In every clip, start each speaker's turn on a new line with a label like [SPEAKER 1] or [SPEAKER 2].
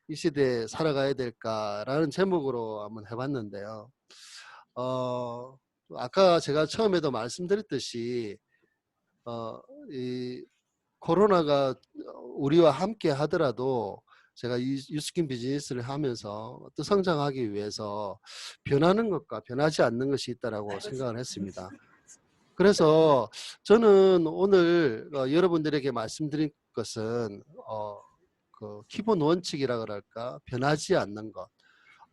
[SPEAKER 1] 이 시대에 살아가야 될까라는 제목으로 한번 해봤는데요. 어, 아까 제가 처음에도 말씀드렸듯이 어, 이 코로나가 우리와 함께 하더라도 제가 이 유스킨 비즈니스를 하면서 또 성장하기 위해서 변하는 것과 변하지 않는 것이 있다라고 생각을 했습니다. 그래서 저는 오늘 여러분들에게 말씀드린 것은 그 기본 원칙이라 그럴까 변하지 않는 것.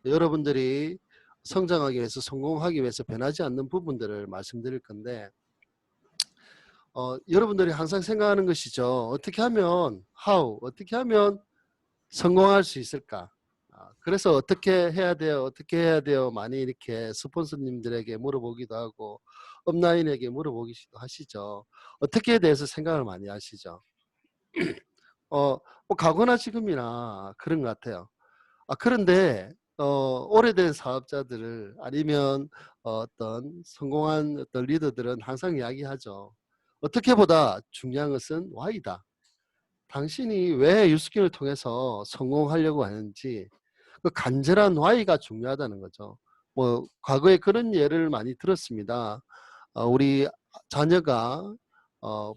[SPEAKER 1] 여러분들이 성장하기 위해서 성공하기 위해서 변하지 않는 부분들을 말씀드릴 건데 여러분들이 항상 생각하는 것이죠. 어떻게 하면 어떻게 하면 성공할 수 있을까? 그래서 어떻게 해야 돼요? 어떻게 해야 돼요? 많이 이렇게 스폰서님들에게 물어보기도 하고 업라인에게 물어보기도 하시죠. 어떻게에 대해서 생각을 많이 하시죠. 뭐 과거나 지금이나 그런 것 같아요. 그런데 오래된 사업자들 아니면 어떤 성공한 어떤 리더들은 항상 이야기하죠. 어떻게 보다 중요한 것은 Y다. 당신이 왜 유스킨을 통해서 성공하려고 하는지 그 간절한 Y가 중요하다는 거죠. 뭐 과거에 그런 예를 많이 들었습니다. 우리 자녀가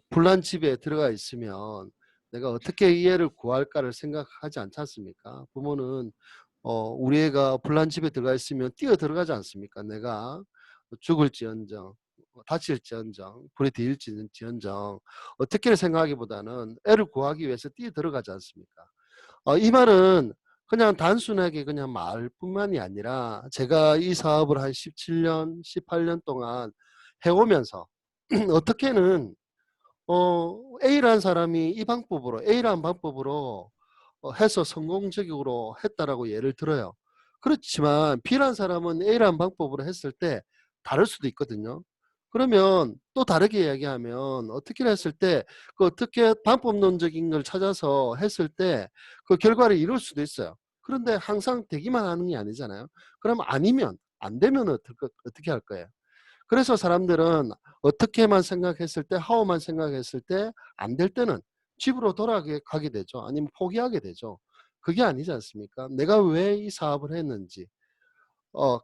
[SPEAKER 1] 불난 집에 들어가 있으면 내가 어떻게 이 애를 구할까를 생각하지 않지 않습니까? 부모는 우리 애가 불난 집에 들어가 있으면 뛰어 들어가지 않습니까? 내가 죽을지언정 다칠지언정 불에 뒤일지언정 어떻게 생각하기보다는 애를 구하기 위해서 뛰어 들어가지 않습니까? 이 말은 그냥 단순하게 그냥 말뿐만이 아니라 제가 이 사업을 한 17년, 18년 동안 해오면서 어떻게는 A라는 사람이 이 방법으로 A라는 방법으로 해서 성공적으로 했다라고 예를 들어요. 그렇지만 B라는 사람은 A라는 방법으로 했을 때 다를 수도 있거든요. 그러면 또 다르게 이야기하면 어떻게 했을 때 그 어떻게 방법론적인 걸 찾아서 했을 때 그 결과를 이룰 수도 있어요. 그런데 항상 되기만 하는 게 아니잖아요. 그럼 아니면 안 되면 어떻게 할 거예요? 그래서 사람들은 어떻게만 생각했을 때 how만 생각했을 때 안 될 때는 집으로 돌아가게 되죠. 아니면 포기하게 되죠. 그게 아니지 않습니까? 내가 왜 이 사업을 했는지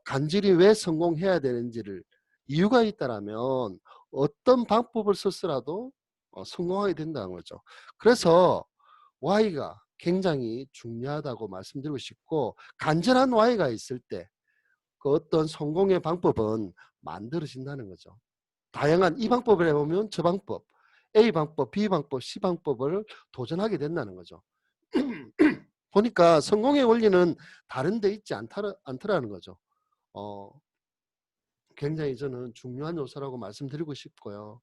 [SPEAKER 1] 간절히 왜 성공해야 되는지를 이유가 있다라면 어떤 방법을 썼더라도 성공하게 된다는 거죠. 그래서 Y가 굉장히 중요하다고 말씀드리고 싶고 간절한 Y가 있을 때 그 어떤 성공의 방법은 만들어진다는 거죠. 다양한 이 방법을 해보면 저 방법, A 방법, B 방법, C 방법을 도전하게 된다는 거죠. 보니까 성공의 원리는 다른 데 있지 않더라는 거죠. 어, 굉장히 저는 중요한 요소라고 말씀드리고 싶고요.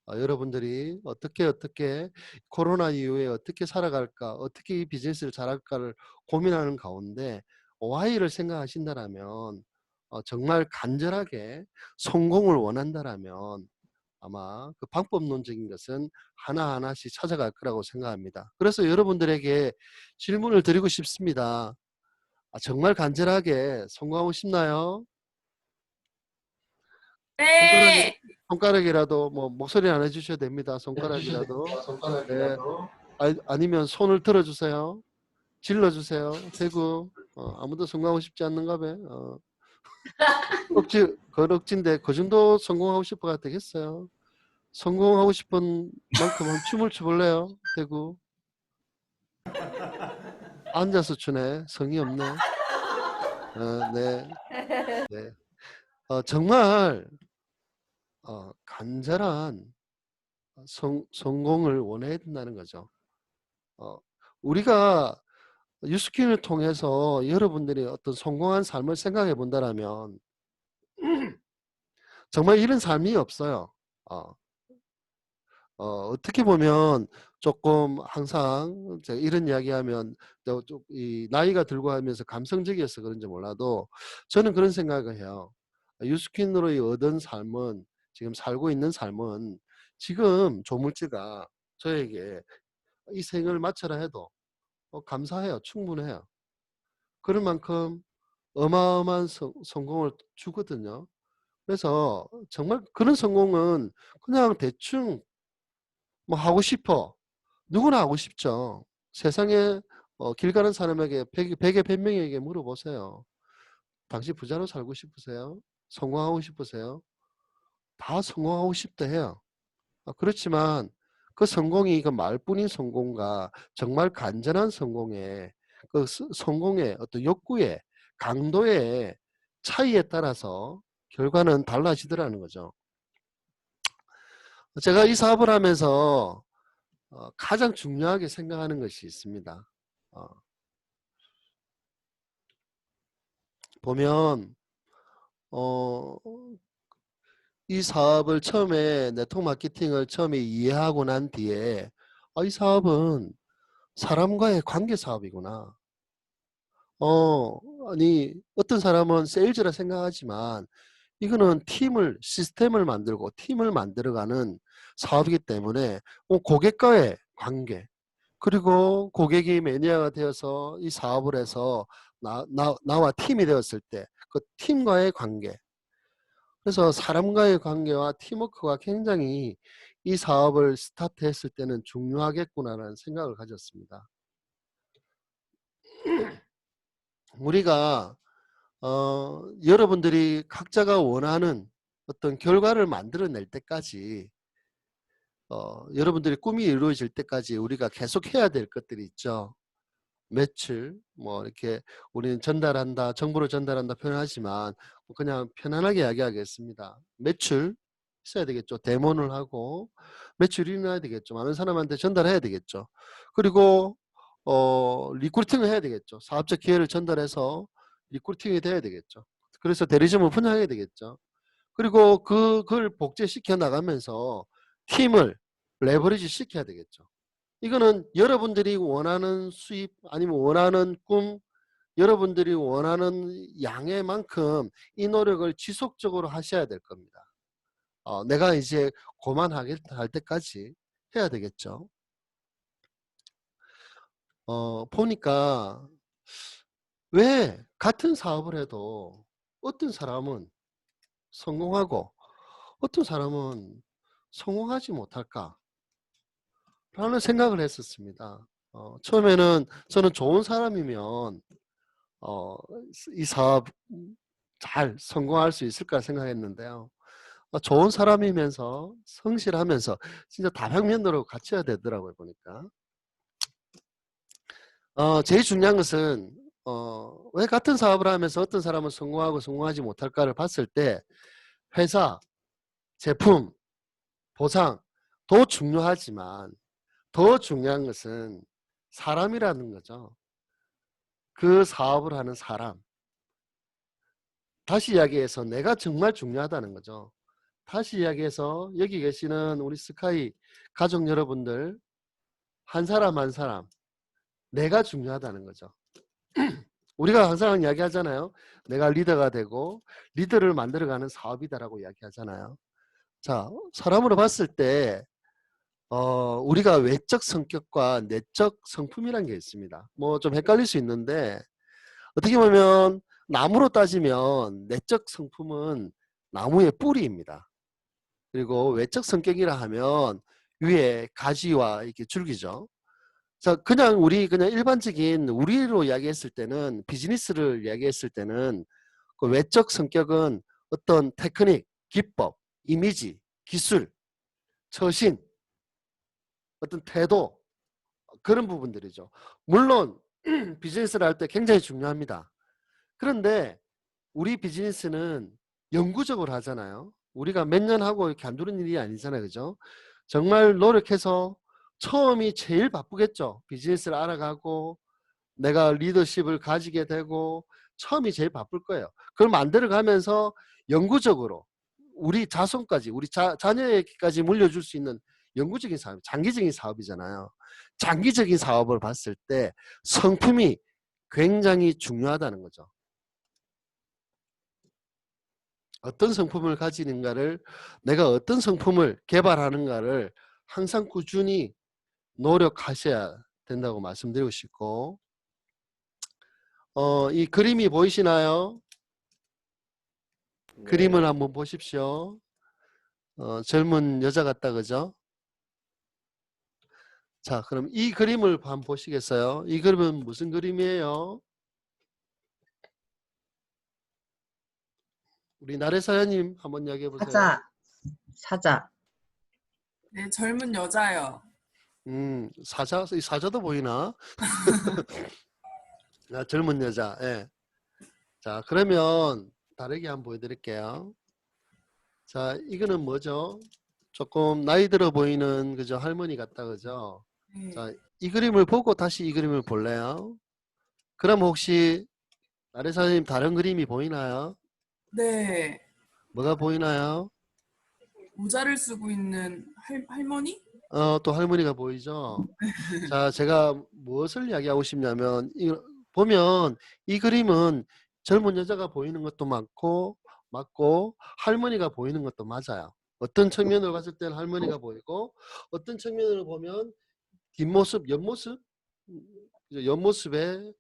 [SPEAKER 1] 여러분들이 어떻게 코로나 이후에 어떻게 살아갈까, 어떻게 이 비즈니스를 잘할까를 고민하는 가운데 Y를 생각하신다라면 정말 간절하게 성공을 원한다라면 아마 그 방법론적인 것은 하나하나씩 찾아갈 거라고 생각합니다. 그래서 여러분들에게 질문을 드리고 싶습니다. 정말 간절하게 성공하고 싶나요? 손가락이,
[SPEAKER 2] 네.
[SPEAKER 1] 손가락이라도 뭐 목소리 안 해주셔도 됩니다. 손가락이라도. 네. 아니면 손을 들어주세요. 질러주세요. 대구. 아무도 성공하고 싶지 않는가 봐. 그건 억지인데 그 정도 성공하고 싶어가 되겠어요. 성공하고 싶은 만큼 한 춤을 춰볼래요? 대구. 앉아서 추네. 성의 없네. 네. 네. 정말 간절한 성공을 원해야 된다는 거죠. 어, 우리가 유스킨을 통해서 여러분들이 어떤 성공한 삶을 생각해 본다면 정말 이런 삶이 없어요. 어, 어떻게 보면 조금 항상 제가 이런 이야기하면 이 나이가 들고 하면서 감성적이어서 그런지 몰라도 저는 그런 생각을 해요. 유스킨으로 얻은 삶은 지금 살고 있는 삶은 지금 조물주가 저에게 이 생을 마쳐라 해도 감사해요. 충분해요. 그런 만큼 어마어마한 성공을 주거든요. 그래서 정말 그런 성공은 그냥 대충 뭐 하고 싶어. 누구나 하고 싶죠. 세상에 길 가는 사람에게 100에 100명에게 물어보세요. 당신 부자로 살고 싶으세요? 성공하고 싶으세요? 다 성공하고 싶다 해요. 그렇지만 그 성공이 그 말뿐인 성공과 정말 간절한 성공의 그 성공의 어떤 욕구의 강도의 차이에 따라서 결과는 달라지더라는 거죠. 제가 이 사업을 하면서 가장 중요하게 생각하는 것이 있습니다. 보면 어, 이 사업을 처음에 네트워크 마케팅을 처음에 이해하고 난 뒤에 이 사업은 사람과의 관계 사업이구나. 아니 어떤 사람은 세일즈라 생각하지만 이거는 시스템을 만들고 팀을 만들어가는 사업이기 때문에 고객과의 관계, 그리고 고객이 매니아가 되어서 이 사업을 해서 나와 팀이 되었을 때 그 팀과의 관계, 그래서 사람과의 관계와 팀워크가 굉장히 이 사업을 스타트했을 때는 중요하겠구나라는 생각을 가졌습니다. 우리가 여러분들이 각자가 원하는 어떤 결과를 만들어낼 때까지 여러분들의 꿈이 이루어질 때까지 우리가 계속 해야 될 것들이 있죠. 매출, 뭐 이렇게 우리는 전달한다, 정보를 전달한다 표현하지만 그냥 편안하게 이야기하겠습니다. 매출 있어야 되겠죠. 데모를 하고 매출이 일어나야 되겠죠. 많은 사람한테 전달해야 되겠죠. 그리고 리크루팅을 해야 되겠죠. 사업적 기회를 전달해서 리크루팅이 돼야 되겠죠. 그래서 대리점을 분양해야 되겠죠. 그리고 그걸 복제시켜 나가면서 팀을 레버리지 시켜야 되겠죠. 이거는 여러분들이 원하는 수입 아니면 원하는 꿈, 여러분들이 원하는 양의 만큼 이 노력을 지속적으로 하셔야 될 겁니다. 내가 이제 그만할 때까지 해야 되겠죠. 보니까 왜 같은 사업을 해도 어떤 사람은 성공하고 어떤 사람은 성공하지 못할까 라는 생각을 했었습니다. 처음에는 저는 좋은 사람이면 어, 이 사업 잘 성공할 수 있을까 생각했는데요. 좋은 사람이면서 성실하면서 진짜 다방면으로 갖춰야 되더라고요, 보니까. 제일 중요한 것은 왜 같은 사업을 하면서 어떤 사람은 성공하고 성공하지 못할까를 봤을 때 회사, 제품, 보상 더 중요하지만 더 중요한 것은 사람이라는 거죠. 그 사업을 하는 사람. 다시 이야기해서 내가 정말 중요하다는 거죠. 다시 이야기해서 여기 계시는 우리 스카이 가족 여러분들 한 사람 한 사람 내가 중요하다는 거죠. 우리가 항상 이야기하잖아요. 내가 리더가 되고 리더를 만들어가는 사업이다라고 이야기하잖아요. 자, 사람으로 봤을 때 우리가 외적 성격과 내적 성품이라는 게 있습니다. 뭐 좀 헷갈릴 수 있는데 어떻게 보면 나무로 따지면 내적 성품은 나무의 뿌리입니다. 그리고 외적 성격이라 하면 위에 가지와 이렇게 줄기죠. 자, 그냥 일반적인 우리로 이야기했을 때는 비즈니스를 이야기했을 때는 그 외적 성격은 어떤 테크닉, 기법, 이미지, 기술, 처신, 어떤 태도 그런 부분들이죠. 물론 비즈니스를 할 때 굉장히 중요합니다. 그런데 우리 비즈니스는 영구적으로 하잖아요. 우리가 몇 년 하고 이렇게 안 두는 일이 아니잖아요. 그죠? 정말 노력해서 처음이 제일 바쁘겠죠. 비즈니스를 알아가고 내가 리더십을 가지게 되고 처음이 제일 바쁠 거예요. 그걸 만들어가면서 영구적으로 우리 자손까지 우리 자녀에게까지 물려줄 수 있는 영구적인 사업, 장기적인 사업이잖아요. 장기적인 사업을 봤을 때 성품이 굉장히 중요하다는 거죠. 어떤 성품을 가지는가를 내가 어떤 성품을 개발하는가를 항상 꾸준히 노력하셔야 된다고 말씀드리고 싶고 이 그림이 보이시나요?
[SPEAKER 2] 네,
[SPEAKER 1] 그림을 한번 보십시오. 젊은 여자 같다 그죠? 자, 그럼 이 그림을 한번 보시겠어요? 이 그림은 무슨 그림이에요? 우리 나래사연님 한번 이야기해 보세요.
[SPEAKER 2] 사자, 사자.
[SPEAKER 3] 네, 젊은 여자요.
[SPEAKER 1] 사자, 이 사자도 보이나? 아, 젊은 여자. 예. 자, 그러면 다르게 한번 보여드릴게요. 자, 이거는 뭐죠? 조금 나이 들어 보이는 그죠? 할머니 같다 그죠?
[SPEAKER 3] 네.
[SPEAKER 1] 자, 이 그림을 보고 다시 이 그림을 볼래요? 그럼 혹시 나래사님 다른 그림이 보이나요?
[SPEAKER 3] 네.
[SPEAKER 1] 뭐가 보이나요?
[SPEAKER 3] 모자를 쓰고 있는 할머니?
[SPEAKER 1] 또 할머니가 보이죠? 자, 제가 무엇을 이야기하고 싶냐면, 보면 이 그림은 젊은 여자가 보이는 것도 맞고, 할머니가 보이는 것도 맞아요. 어떤 측면을 봤을 때는 할머니가 보이고, 어떤 측면으로 보면 뒷모습, 옆모습, 옆모습에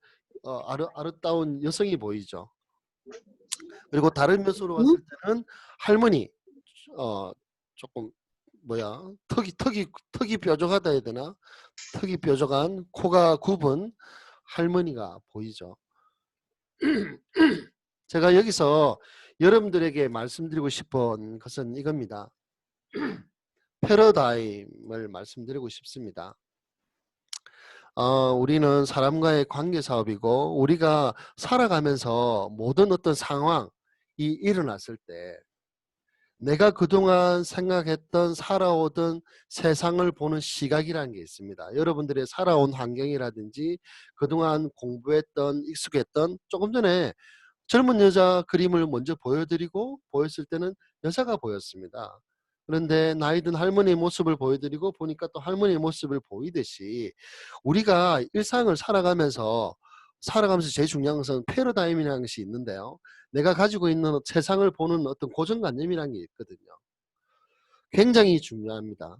[SPEAKER 1] 아름다운 여성이 보이죠. 그리고 다른 면으로 봤을 때는 할머니, 조금 턱이 뾰족하다 해야 되나? 턱이 뾰족한 코가 굽은 할머니가 보이죠. 제가 여기서 여러분들에게 말씀드리고 싶은 것은 이겁니다. 패러다임을 말씀드리고 싶습니다. 우리는 사람과의 관계 사업이고 우리가 살아가면서 모든 어떤 상황이 일어났을 때 내가 그동안 생각했던 살아오던 세상을 보는 시각이라는 게 있습니다. 여러분들의 살아온 환경이라든지 그동안 공부했던 익숙했던 조금 전에 젊은 여자 그림을 먼저 보여드리고 보였을 때는 여자가 보였습니다. 그런데 나이 든 할머니의 모습을 보여드리고 보니까 또 할머니의 모습을 보이듯이 우리가 일상을 살아가면서 제일 중요한 것은 패러다임이라는 것이 있는데요. 내가 가지고 있는 세상을 보는 어떤 고정관념이라는 게 있거든요. 굉장히 중요합니다.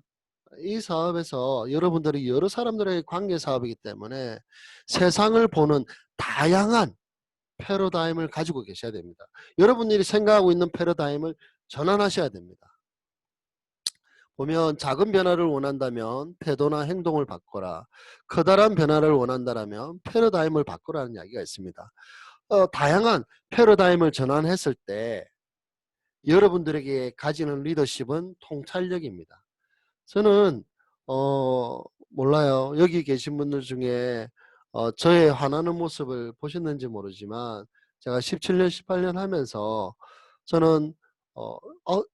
[SPEAKER 1] 이 사업에서 여러분들이 여러 사람들의 관계 사업이기 때문에 세상을 보는 다양한 패러다임을 가지고 계셔야 됩니다. 여러분들이 생각하고 있는 패러다임을 전환하셔야 됩니다. 보면 작은 변화를 원한다면 태도나 행동을 바꿔라. 커다란 변화를 원한다면 패러다임을 바꾸라는 이야기가 있습니다. 다양한 패러다임을 전환했을 때 여러분들에게 가지는 리더십은 통찰력입니다. 저는 몰라요. 여기 계신 분들 중에 저의 화나는 모습을 보셨는지 모르지만 제가 17년 18년 하면서 저는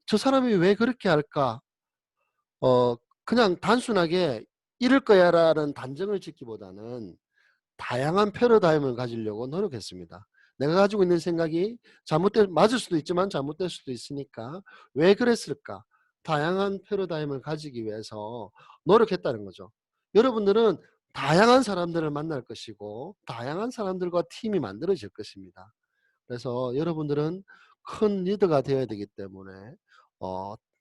[SPEAKER 1] 저 사람이 왜 그렇게 할까? 그냥 단순하게 이럴 거야 라는 단정을 짓기보다는 다양한 패러다임을 가지려고 노력했습니다. 내가 가지고 있는 생각이 맞을 수도 있지만 잘못될 수도 있으니까 왜 그랬을까? 다양한 패러다임을 가지기 위해서 노력했다는 거죠. 여러분들은 다양한 사람들을 만날 것이고 다양한 사람들과 팀이 만들어질 것입니다. 그래서 여러분들은 큰 리더가 되어야 되기 때문에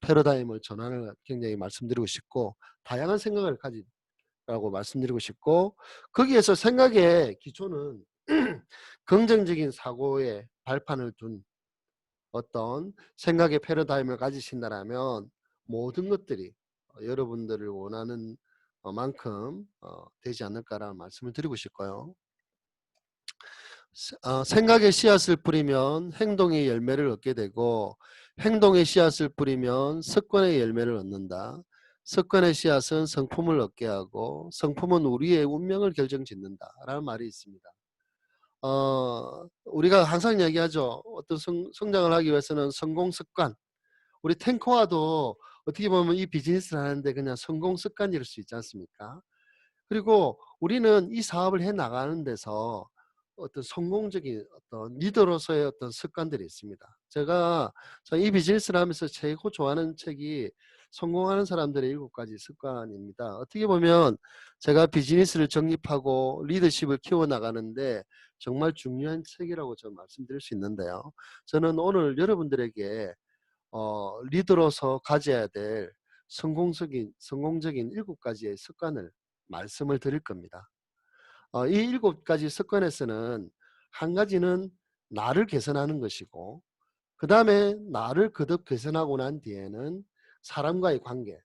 [SPEAKER 1] 패러다임을 전환을 굉장히 말씀드리고 싶고 다양한 생각을 가지라고 말씀드리고 싶고 거기에서 생각의 기초는 긍정적인 사고의 발판을 둔 어떤 생각의 패러다임을 가지신다라면 모든 것들이 여러분들을 원하는 만큼 되지 않을까라는 말씀을 드리고 싶고요. 생각의 씨앗을 뿌리면 행동의 열매를 얻게 되고 행동의 씨앗을 뿌리면 습관의 열매를 얻는다. 습관의 씨앗은 성품을 얻게 하고 성품은 우리의 운명을 결정짓는다 라는 말이 있습니다. 우리가 항상 이야기하죠. 어떤 성장을 하기 위해서는 성공 습관. 우리 탱커와도 어떻게 보면 이 비즈니스를 하는데 그냥 성공 습관일 수 있지 않습니까? 그리고 우리는 이 사업을 해 나가는 데서 어떤 성공적인 어떤 리더로서의 어떤 습관들이 있습니다. 제가 이 비즈니스를 하면서 최고 좋아하는 책이 성공하는 사람들의 7가지 습관입니다. 어떻게 보면 제가 비즈니스를 정립하고 리더십을 키워나가는데 정말 중요한 책이라고 저는 말씀드릴 수 있는데요. 저는 오늘 여러분들에게 리더로서 가져야 될 성공적인 7가지의 습관을 말씀을 드릴 겁니다. 이 7가지 습관에서는 한 가지는 나를 개선하는 것이고 그 다음에 나를 거듭 개선하고 난 뒤에는 사람과의 관계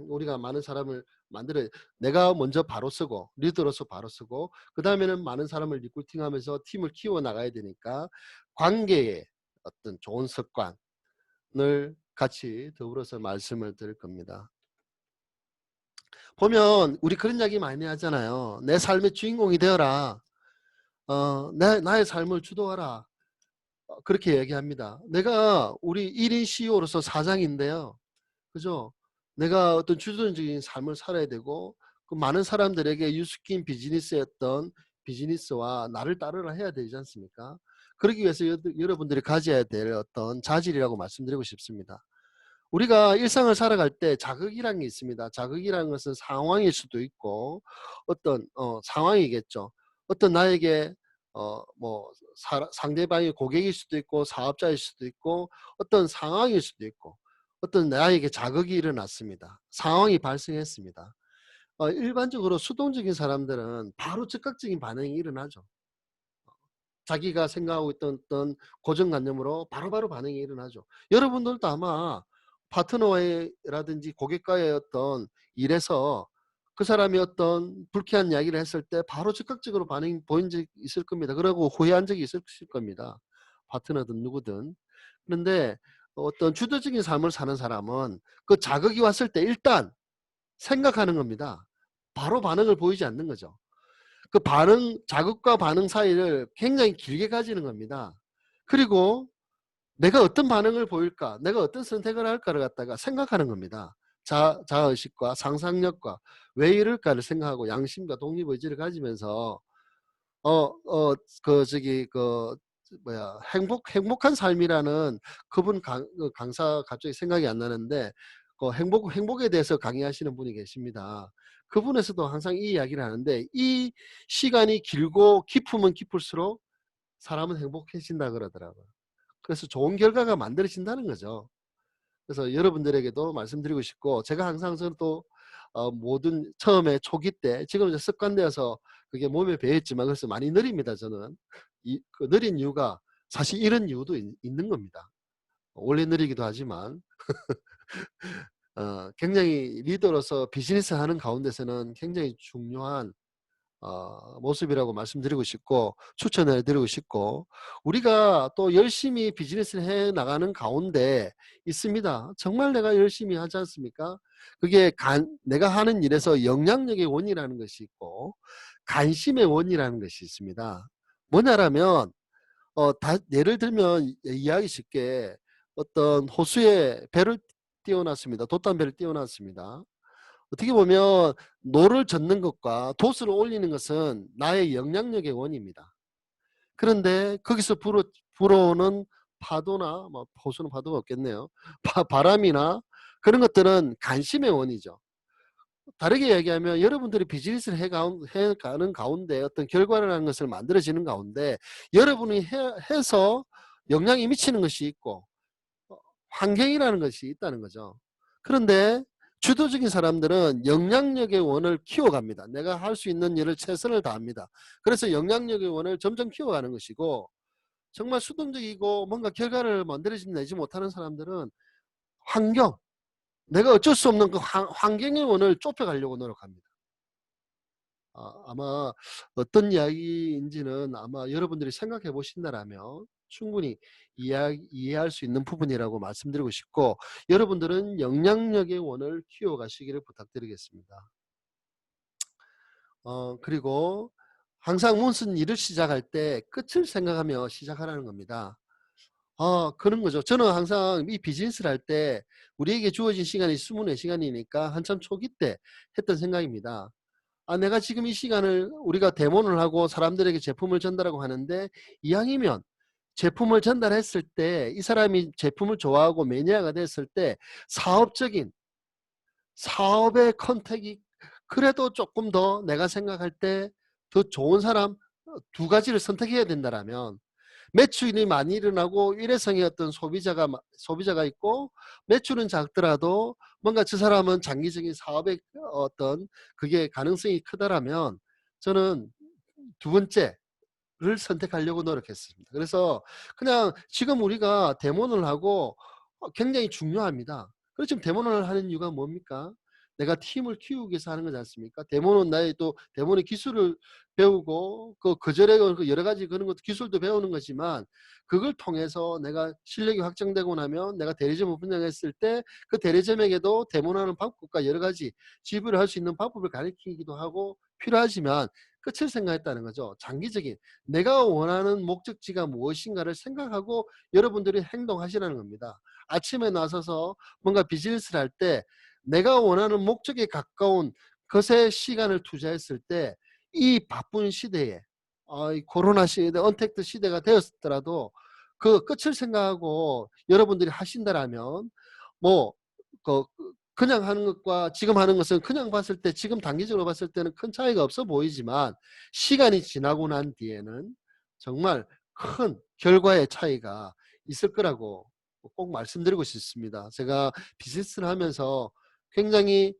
[SPEAKER 1] 우리가 많은 사람을 만들어야 내가 먼저 바로 서고 리더로서 바로 서고 그다음에는 많은 사람을 리크루팅하면서 팀을 키워 나가야 되니까 관계의 어떤 좋은 습관을 같이 더불어서 말씀을 드릴 겁니다. 보면 우리 그런 이야기 많이 하잖아요. 내 삶의 주인공이 되어라. 나의 삶을 주도하라. 그렇게 얘기합니다. 내가 우리 1인 CEO로서 사장인데요. 그죠? 내가 어떤 주도적인 삶을 살아야 되고 그 많은 사람들에게 유스킨 비즈니스의 어떤 비즈니스와 나를 따르라 해야 되지 않습니까? 그러기 위해서 여러분들이 가져야 될 어떤 자질이라고 말씀드리고 싶습니다. 우리가 일상을 살아갈 때 자극이라는 게 있습니다. 자극이라는 것은 상황일 수도 있고 어떤 상황이겠죠. 어떤 나에게 뭐 상대방이 고객일 수도 있고 사업자일 수도 있고 어떤 상황일 수도 있고 어떤 나에게 자극이 일어났습니다. 상황이 발생했습니다. 일반적으로 수동적인 사람들은 바로 즉각적인 반응이 일어나죠. 자기가 생각하고 있던 어떤 고정관념으로 바로바로 반응이 일어나죠. 여러분들도 아마 파트너와라든지 고객과의 어떤 일에서 그 사람이 어떤 불쾌한 이야기를 했을 때 바로 즉각적으로 반응이 보인 적이 있을 겁니다. 그러고 후회한 적이 있을 겁니다. 파트너든 누구든. 그런데 어떤 주도적인 삶을 사는 사람은 그 자극이 왔을 때 일단 생각하는 겁니다. 바로 반응을 보이지 않는 거죠. 그 반응 자극과 반응 사이를 굉장히 길게 가지는 겁니다. 그리고 '내가 어떤 반응을 보일까? 내가 어떤 선택을 할까?'를 갖다가 생각하는 겁니다. 자아의식과 상상력과 '왜 이럴까?'를 생각하고 양심과 독립의지를 가지면서 저기 뭐야 행복한 삶이라는 그분 강사 갑자기 생각이 안 나는데 그 행복에 대해서 강의하시는 분이 계십니다. 그분에서도 항상 이 이야기를 하는데 이 시간이 길고 깊으면 깊을수록 사람은 행복해진다 그러더라고요. 그래서 좋은 결과가 만들어진다는 거죠. 그래서 여러분들에게도 말씀드리고 싶고 제가 항상 저는 또 모든 처음에 초기 때 지금은 이제 습관되어서 그게 몸에 배었지만 그래서 많이 느립니다 저는. 그 느린 이유가 사실 이런 이유도 있는 겁니다. 원래 느리기도 하지만 굉장히 리더로서 비즈니스 하는 가운데서는 굉장히 중요한 모습이라고 말씀드리고 싶고 추천해 드리고 싶고 우리가 또 열심히 비즈니스를 해 나가는 가운데 있습니다. 정말 내가 열심히 하지 않습니까? 그게 내가 하는 일에서 영향력의 원이라는 것이 있고 관심의 원이라는 것이 있습니다. 뭐냐라면 예를 들면 이해하기 쉽게 어떤 호수에 배를 띄워놨습니다. 돛담배를 띄워놨습니다. 어떻게 보면 노를 젓는 것과 돛을 올리는 것은 나의 영향력의 원입니다. 그런데 거기서 불어오는 파도나 뭐 호수는 파도가 없겠네요. 바람이나 그런 것들은 관심의 원이죠. 다르게 얘기하면 여러분들이 비즈니스를 해가는 가운데 어떤 결과라는 것을 만들어지는 가운데 여러분이 해서 영향이 미치는 것이 있고 어 환경이라는 것이 있다는 거죠. 그런데 주도적인 사람들은 영향력의 원을 키워갑니다. 내가 할 수 있는 일을 최선을 다합니다. 그래서 영향력의 원을 점점 키워가는 것이고 정말 수동적이고 뭔가 결과를 만들어내지 못하는 사람들은 환경, 내가 어쩔 수 없는 그 환경의 원을 좁혀가려고 노력합니다. 아마 어떤 이야기인지는 아마 여러분들이 생각해 보신다라면 충분히 이해할 수 있는 부분이라고 말씀드리고 싶고 여러분들은 영향력의 원을 키워가시기를 부탁드리겠습니다. 그리고 항상 무슨 일을 시작할 때 끝을 생각하며 시작하라는 겁니다. 그런 거죠. 저는 항상 이 비즈니스를 할 때 우리에게 주어진 시간이 24시간이니까 한참 초기 때 했던 생각입니다. 내가 지금 이 시간을 우리가 데모를 하고 사람들에게 제품을 전달하고 하는데 이왕이면 제품을 전달했을 때 이 사람이 제품을 좋아하고 매니아가 됐을 때 사업적인 사업의 컨택이 그래도 조금 더 내가 생각할 때 더 좋은 사람 두 가지를 선택해야 된다라면 매출이 많이 일어나고 일회성의 어떤 소비자가 있고 매출은 작더라도 뭔가 저 사람은 장기적인 사업의 어떤 그게 가능성이 크다라면 저는 두 번째를 선택하려고 노력했습니다. 그래서 그냥 지금 우리가 데모를 하고 굉장히 중요합니다. 그래서 지금 데모를 하는 이유가 뭡니까? 내가 팀을 키우기 위해서 하는 거지 않습니까? 데모는 나의 또 데모의 기술을 배우고 그 거절의 그 여러 가지 그런 것도 기술도 배우는 거지만 그걸 통해서 내가 실력이 확정되고 나면 내가 대리점을 분양했을 때 그 대리점에게도 데모하는 방법과 여러 가지 지불을 할 수 있는 방법을 가르치기도 하고 필요하지만 끝을 생각했다는 거죠. 장기적인 내가 원하는 목적지가 무엇인가를 생각하고 여러분들이 행동하시라는 겁니다. 아침에 나서서 뭔가 비즈니스를 할 때 내가 원하는 목적에 가까운 것에 시간을 투자했을 때 이 바쁜 시대에 이 코로나 시대, 언택트 시대가 되었더라도 그 끝을 생각하고 여러분들이 하신다라면 뭐 그 그냥 하는 것과 지금 하는 것은 그냥 봤을 때 지금 단기적으로 봤을 때는 큰 차이가 없어 보이지만 시간이 지나고 난 뒤에는 정말 큰 결과의 차이가 있을 거라고 꼭 말씀드리고 싶습니다. 제가 비즈니스를 하면서 굉장히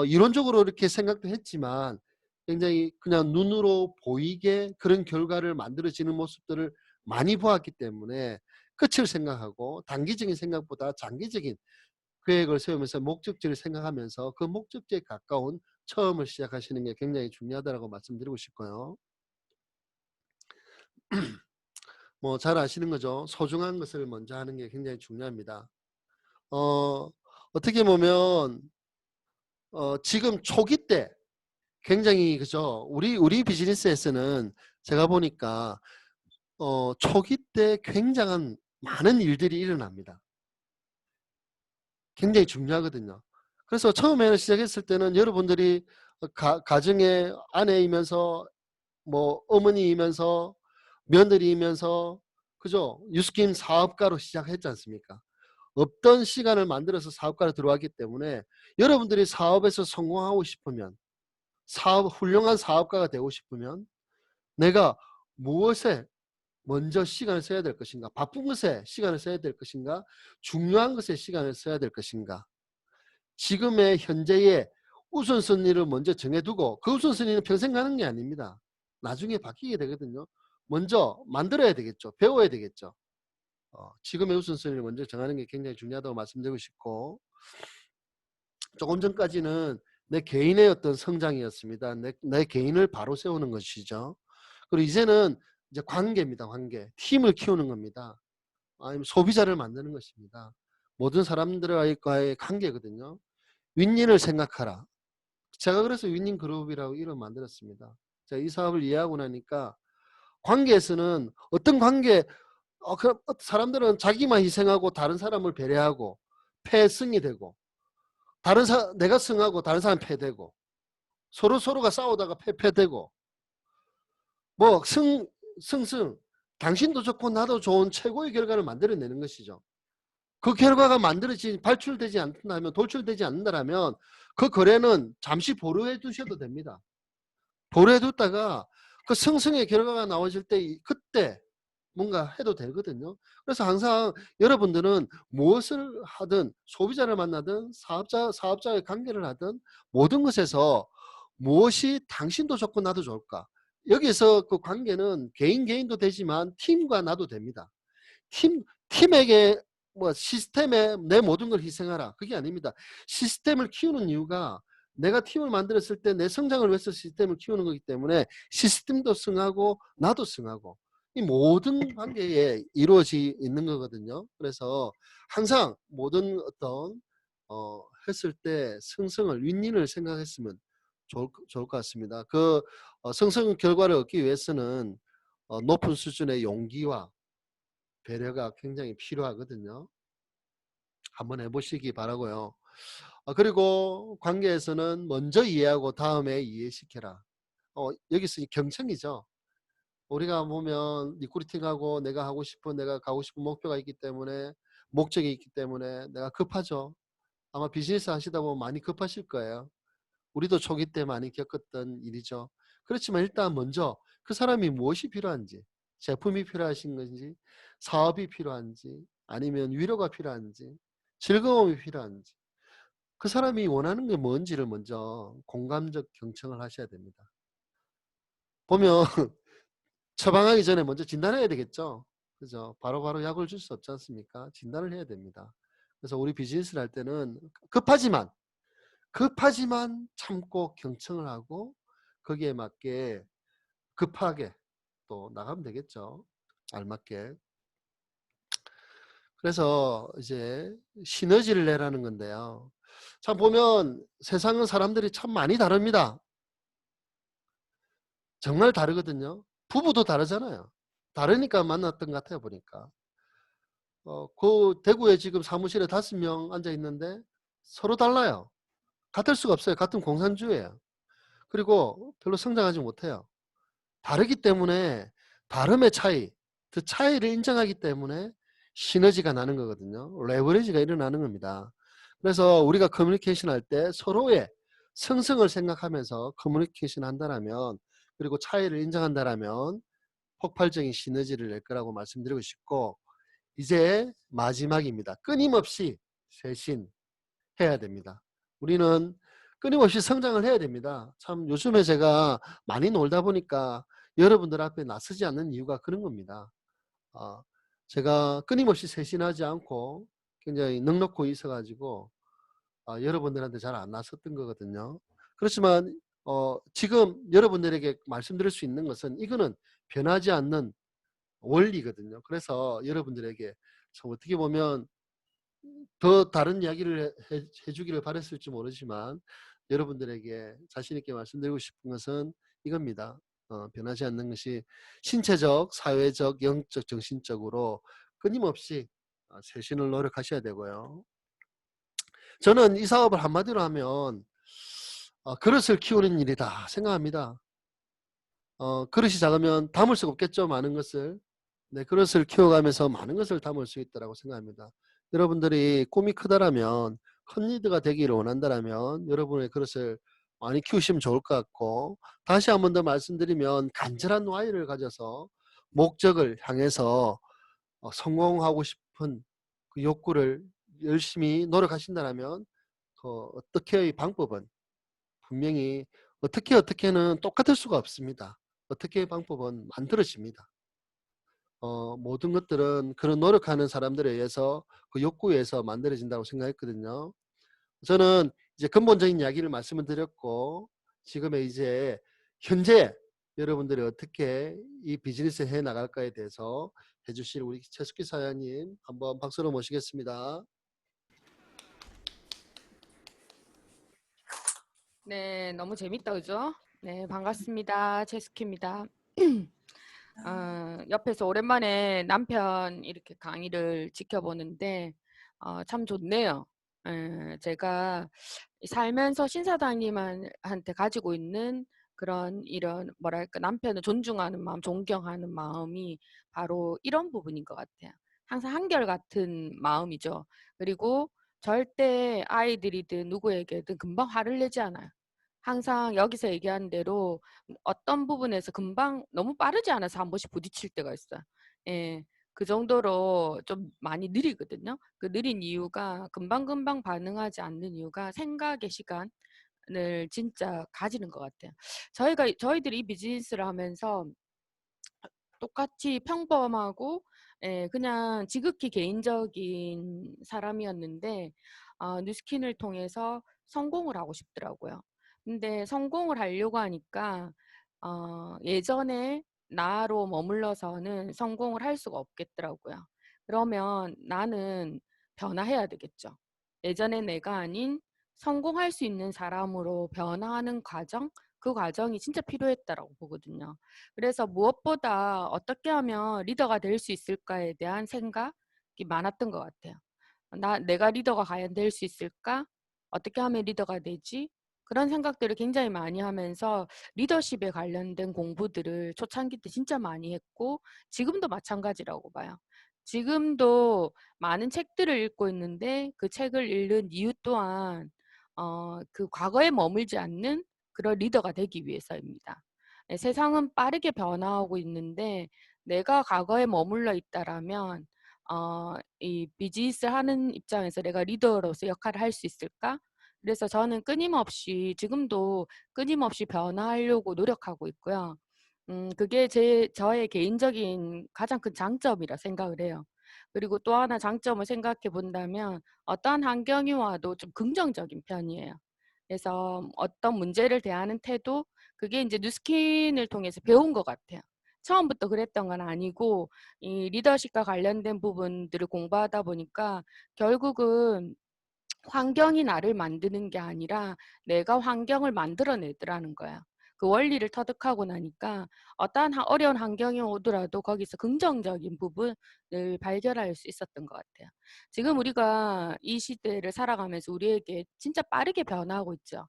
[SPEAKER 1] 이론적으로 이렇게 생각도 했지만 굉장히 그냥 눈으로 보이게 그런 결과를 만들어지는 모습들을 많이 보았기 때문에 끝을 생각하고 단기적인 생각보다 장기적인 계획을 세우면서 목적지를 생각하면서 그 목적지에 가까운 처음을 시작하시는 게 굉장히 중요하다고 말씀드리고 싶고요. 뭐 잘 아시는 거죠. 소중한 것을 먼저 하는 게 굉장히 중요합니다. 어 어떻게 보면 지금 초기 때 굉장히 그죠. 우리 비즈니스에서는 제가 보니까 초기 때 굉장한 많은 일들이 일어납니다. 굉장히 중요하거든요. 그래서 처음에는 시작했을 때는 여러분들이 가정의 아내이면서 뭐 어머니이면서 며느리이면서 그죠? 뉴스킨 사업가로 시작했지 않습니까? 없던 시간을 만들어서 사업가로 들어왔기 때문에 여러분들이 사업에서 성공하고 싶으면 훌륭한 사업가가 되고 싶으면 내가 무엇에 먼저 시간을 써야 될 것인가? 바쁜 것에 시간을 써야 될 것인가? 중요한 것에 시간을 써야 될 것인가? 지금의 현재의 우선순위를 먼저 정해두고 그 우선순위는 평생 가는 게 아닙니다. 나중에 바뀌게 되거든요. 먼저 만들어야 되겠죠. 배워야 되겠죠. 지금의 우선순위를 먼저 정하는 게 굉장히 중요하다고 말씀드리고 싶고 조금 전까지는 내 개인의 어떤 성장이었습니다. 내 개인을 바로 세우는 것이죠. 그리고 이제는 이제 관계입니다. 관계. 팀을 키우는 겁니다. 아니면 소비자를 만드는 것입니다. 모든 사람들과의 관계거든요. 윈윈을 생각하라. 제가 그래서 윈윈 그룹이라고 이름 만들었습니다. 제가 이 사업을 이해하고 나니까 관계에서는 어떤 관계 그럼 사람들은 자기만 희생하고 다른 사람을 배려하고 패승이 되고 내가 승하고 다른 사람 패되고 서로가 싸우다가 패되고 뭐 승승 당신도 좋고 나도 좋은 최고의 결과를 만들어내는 것이죠. 그 결과가 발출되지 않는다면 돌출되지 않는다면 그 거래는 잠시 보류해 두셔도 됩니다. 보류해 뒀다가 그 승승의 결과가 나와질 때 그때 뭔가 해도 되거든요. 그래서 항상 여러분들은 무엇을 하든 소비자를 만나든 사업자의 관계를 하든 모든 것에서 무엇이 당신도 좋고 나도 좋을까? 여기서 그 관계는 개인도 되지만 팀과 나도 됩니다. 팀에게 뭐 시스템에 내 모든 걸 희생하라. 그게 아닙니다. 시스템을 키우는 이유가 내가 팀을 만들었을 때 내 성장을 위해서 시스템을 키우는 거기 때문에 시스템도 승하고 나도 승하고 이 모든 관계에 이루어지 있는 거거든요. 그래서 항상 모든 어떤 했을 때 승승을 윈윈을 생각했으면 좋을 것 같습니다. 그 승승 결과를 얻기 위해서는 높은 수준의 용기와 배려가 굉장히 필요하거든요. 한번 해보시기 바라고요. 그리고 관계에서는 먼저 이해하고 다음에 이해시켜라. 여기서 경청이죠. 우리가 보면 리크루팅하고 내가 가고 싶은 목표가 있기 때문에 목적이 있기 때문에 내가 급하죠. 아마 비즈니스 하시다 보면 많이 급하실 거예요. 우리도 초기 때 많이 겪었던 일이죠. 그렇지만 일단 먼저 그 사람이 무엇이 필요한지, 제품이 필요하신 건지, 사업이 필요한지, 아니면 위로가 필요한지, 즐거움이 필요한지, 그 사람이 원하는 게 뭔지를 먼저 공감적 경청을 하셔야 됩니다. 보면 처방하기 전에 먼저 진단해야 되겠죠. 그죠? 바로바로 약을 줄 수 없지 않습니까? 진단을 해야 됩니다. 그래서 우리 비즈니스를 할 때는 급하지만 참고 경청을 하고 거기에 맞게 급하게 또 나가면 되겠죠, 알맞게. 그래서 이제 시너지를 내라는 건데요. 참 보면 세상은 사람들이 참 많이 다릅니다. 정말 다르거든요. 부부도 다르잖아요. 다르니까 만났던 것 같아요, 보니까. 그 대구에 지금 사무실에 5명 앉아 있는데 서로 달라요. 같을 수가 없어요. 같은 공산주의예요. 그리고 별로 성장하지 못해요. 다르기 때문에 다름의 차이, 그 차이를 인정하기 때문에 시너지가 나는 거거든요. 레버리지가 일어나는 겁니다. 그래서 우리가 커뮤니케이션 할 때 서로의 성성을 생각하면서 커뮤니케이션 한다라면, 그리고 차이를 인정한다라면 폭발적인 시너지를 낼 거라고 말씀드리고 싶고, 이제 마지막입니다. 끊임없이 쇄신해야 됩니다. 우리는 끊임없이 성장을 해야 됩니다. 참 요즘에 제가 많이 놀다 보니까 여러분들 앞에 나서지 않는 이유가 그런 겁니다. 어, 제가 끊임없이 쇄신하지 않고 굉장히 넉넉고 있어 가지고 여러분들한테 잘 안 나섰던 거거든요. 그렇지만 지금 여러분들에게 말씀드릴 수 있는 것은 이거는 변하지 않는 원리거든요. 그래서 여러분들에게 참 어떻게 보면 더 다른 이야기를 해 주기를 바랐을지 모르지만 여러분들에게 자신 있게 말씀드리고 싶은 것은 이겁니다. 변하지 않는 것이 신체적, 사회적, 영적, 정신적으로 끊임없이 쇄신을 노력하셔야 되고요. 저는 이 사업을 한마디로 하면 '그릇을 키우는 일이다.' 생각합니다. 그릇이 작으면 담을 수가 없겠죠, 많은 것을. 네, 그릇을 키워가면서 많은 것을 담을 수 있다라고 생각합니다. 여러분들이 꿈이 크다라면, 큰 리더가 되기를 원한다라면 여러분의 그릇을 많이 키우시면 좋을 것 같고, 다시 한 번 더 말씀드리면 간절한 와이를 가져서 목적을 향해서 성공하고 싶은 그 욕구를 열심히 노력하신다라면 그 어떻게의 방법은 분명히 어떻게는 똑같을 수가 없습니다. 어떻게의 방법은 만들어집니다. 모든 것들은 그런 노력하는 사람들에 의해서 그 욕구에 의해서 만들어진다고 생각했거든요. 저는 이제 근본적인 이야기를 말씀을 드렸고, 지금의 이제 현재 여러분들이 어떻게 이 비즈니스를 해 나갈까에 대해서 해 주실 우리 최숙기 사장님 한번 박수로 모시겠습니다.
[SPEAKER 2] 네, 너무 재밌다, 그죠? 네, 반갑습니다. 제스키입니다. 옆에서 오랜만에 남편 이렇게 강의를 지켜보는데, 참 좋네요. 제가 살면서 신사장님한테 가지고 있는 그런 이런, 뭐랄까, 남편을 존중하는 마음, 존경하는 마음이 바로 이런 부분인 것 같아요. 항상 한결같은 마음이죠. 그리고 절대 아이들이든 누구에게든 금방 화를 내지 않아요. 항상 여기서 얘기한 대로 어떤 부분에서 금방 너무 빠르지 않아서 한 번씩 부딪힐 때가 있어요. 예. 그 정도로 좀 많이 느리거든요. 그 느린 이유가, 금방금방 반응하지 않는 이유가 생각의 시간을 진짜 가지는 것 같아요. 저희들이 이 비즈니스를 하면서 똑같이 평범하고, 그냥 지극히 개인적인 사람이었는데, 뉴스킨을 통해서 성공을 하고 싶더라고요. 근데 성공을 하려고 하니까 예전에 나로 머물러서는 성공을 할 수가 없겠더라고요. 그러면 나는 변화해야 되겠죠. 예전의 내가 아닌 성공할 수 있는 사람으로 변화하는 과정, 그 과정이 진짜 필요했다라고 보거든요. 그래서 무엇보다 어떻게 하면 리더가 될 수 있을까에 대한 생각이 많았던 것 같아요. 내가 리더가 과연 될 수 있을까? 어떻게 하면 리더가 되지? 그런 생각들을 굉장히 많이 하면서 리더십에 관련된 공부들을 초창기 때 진짜 많이 했고, 지금도 마찬가지라고 봐요. 지금도 많은 책들을 읽고 있는데, 그 책을 읽는 이유 또한 그 과거에 머물지 않는 그런 리더가 되기 위해서입니다. 세상은 빠르게 변화하고 있는데, 내가 과거에 머물러 있다라면 이 비즈니스를 하는 입장에서 내가 리더로서 역할을 할 수 있을까? 그래서 저는 지금도 끊임없이 변화하려고 노력하고 있고요. 그게 저의 개인적인 가장 큰 장점이라 생각을 해요. 그리고 또 하나 장점을 생각해 본다면, 어떠한 환경이 와도 좀 긍정적인 편이에요. 그래서 어떤 문제를 대하는 태도, 그게 이제 뉴스킨을 통해서 배운 것 같아요. 처음부터 그랬던 건 아니고 이 리더십과 관련된 부분들을 공부하다 보니까 결국은 환경이 나를 만드는 게 아니라 내가 환경을 만들어내더라는 거야. 그 원리를 터득하고 나니까 어떠한 어려운 환경이 오더라도 거기서 긍정적인 부분을 발견할 수 있었던 것 같아요. 지금 우리가 이 시대를 살아가면서 우리에게 진짜 빠르게 변화하고 있죠.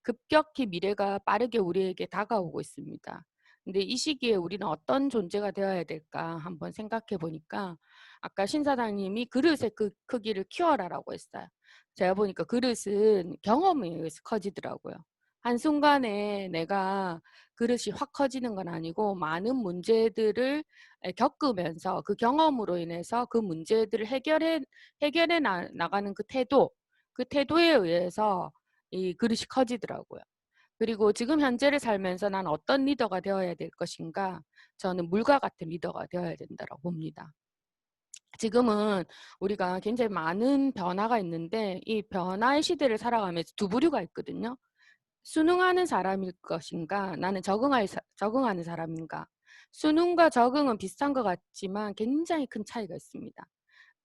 [SPEAKER 2] 급격히 미래가 빠르게 우리에게 다가오고 있습니다. 근데 이 시기에 우리는 어떤 존재가 되어야 될까 한번 생각해 보니까 아까 신사장님이 그릇의 그 크기를 키워라라고 했어요. 제가 보니까 그릇은 경험에 의해서 커지더라고요. 한순간에 내가 그릇이 확 커지는 건 아니고 많은 문제들을 겪으면서 그 경험으로 인해서 그 문제들을 해결해 나가는 그 태도, 그 태도에 의해서 이 그릇이 커지더라고요. 그리고 지금 현재를 살면서 난 어떤 리더가 되어야 될 것인가? 저는 물과 같은 리더가 되어야 된다고 봅니다. 지금은 우리가 굉장히 많은 변화가 있는데 이 변화의 시대를 살아가면서 두 부류가 있거든요. 순응하는 사람일 것인가? 나는 적응하는 사람인가? 순응과 적응은 비슷한 것 같지만 굉장히 큰 차이가 있습니다.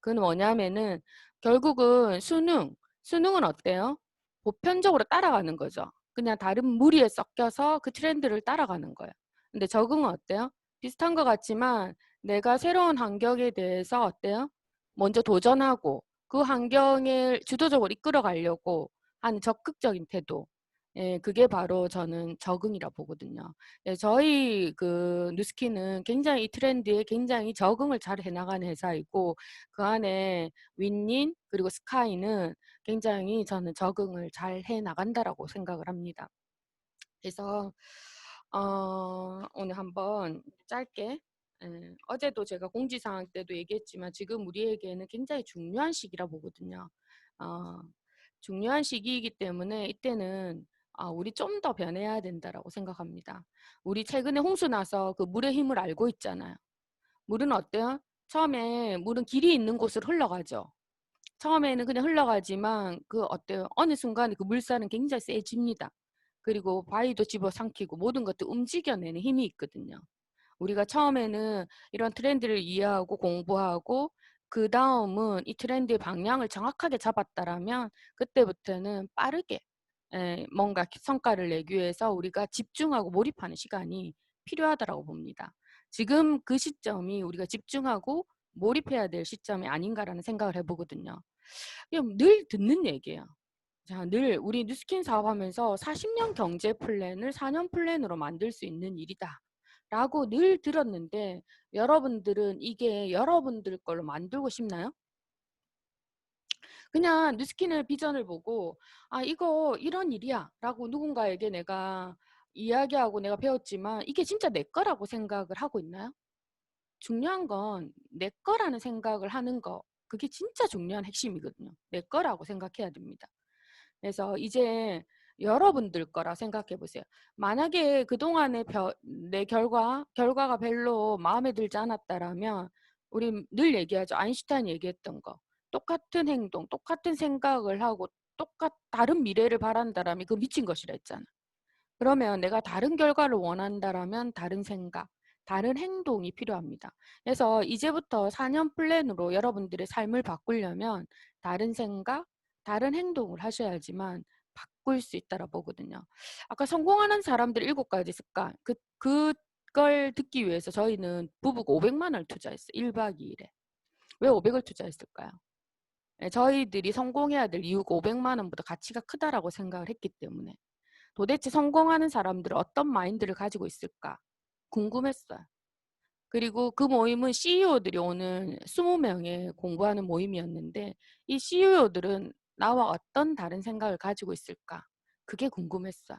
[SPEAKER 2] 그건 뭐냐면은 결국은 수능은 어때요? 보편적으로 따라가는 거죠. 그냥 다른 무리에 섞여서 그 트렌드를 따라가는 거예요. 근데 적응은 어때요? 비슷한 것 같지만 내가 새로운 환경에 대해서 어때요? 먼저 도전하고 그 환경을 주도적으로 이끌어 가려고 하는 적극적인 태도. 예, 그게 바로 저는 적응이라 보거든요. 예, 저희 그 뉴스킨은 굉장히 이 트렌드에 굉장히 적응을 잘 해나가는 회사이고 그 안에 윈닌 그리고 스카이는 굉장히 저는 적응을 잘 해나간다라고 생각을 합니다. 그래서 오늘 한번 짧게 어제도 제가 공지사항 때도 얘기했지만 지금 우리에게는 굉장히 중요한 시기라 보거든요. 어, 중요한 시기이기 때문에 이때는 우리 좀 더 변해야 된다라고 생각합니다. 우리 최근에 홍수 나서 그 물의 힘을 알고 있잖아요. 물은 어때요? 처음에 물은 길이 있는 곳으로 흘러가죠. 처음에는 그냥 흘러가지만 그 어때요? 어느 순간에 그 물살은 굉장히 세집니다. 그리고 바위도 집어삼키고 모든 것들 움직여내는 힘이 있거든요. 우리가 처음에는 이런 트렌드를 이해하고 공부하고 그 다음은 이 트렌드의 방향을 정확하게 잡았다라면 그때부터는 빠르게 뭔가 성과를 내기 위해서 우리가 집중하고 몰입하는 시간이 필요하다고 봅니다. 지금 그 시점이 우리가 집중하고 몰입해야 될 시점이 아닌가라는 생각을 해보거든요. 그냥 늘 듣는 얘기예요. 자, 늘 우리 뉴스킨 사업하면서 40년 경제 플랜을 4년 플랜으로 만들 수 있는 일이다. 라고 늘 들었는데 여러분들은 이게 여러분들 걸로 만들고 싶나요? 그냥 뉴스킨의 비전을 보고 이거 이런 일이야 라고 누군가에게 내가 이야기하고 내가 배웠지만 이게 진짜 내 거라고 생각을 하고 있나요? 중요한 건 내 거라는 생각을 하는 거 그게 진짜 중요한 핵심이거든요. 내 거라고 생각해야 됩니다. 그래서 이제 여러분들 거라 생각해 보세요. 만약에 그동안의 내 결과가 별로 마음에 들지 않았다라면 우리 늘 얘기하죠. 아인슈타인 얘기했던 거. 똑같은 행동, 똑같은 생각을 하고 다른 미래를 바란다라면 그 미친 것이라 했잖아. 그러면 내가 다른 결과를 원한다라면 다른 생각, 다른 행동이 필요합니다. 그래서 이제부터 4년 플랜으로 여러분들의 삶을 바꾸려면 다른 생각, 다른 행동을 하셔야지만 바꿀 수 있다라 보거든요. 아까 성공하는 사람들 7가지 습관, 그걸 듣기 위해서 저희는 부부가 500만 원을 투자했어요. 1박 2일에. 왜 500을 투자했을까요? 저희들이 성공해야 될 이유가 500만 원보다 가치가 크다라고 생각을 했기 때문에. 도대체 성공하는 사람들은 어떤 마인드를 가지고 있을까 궁금했어요. 그리고 그 모임은 CEO들이 오는 20명의 공부하는 모임이었는데 이 CEO들은 나와 어떤 다른 생각을 가지고 있을까 그게 궁금했어요.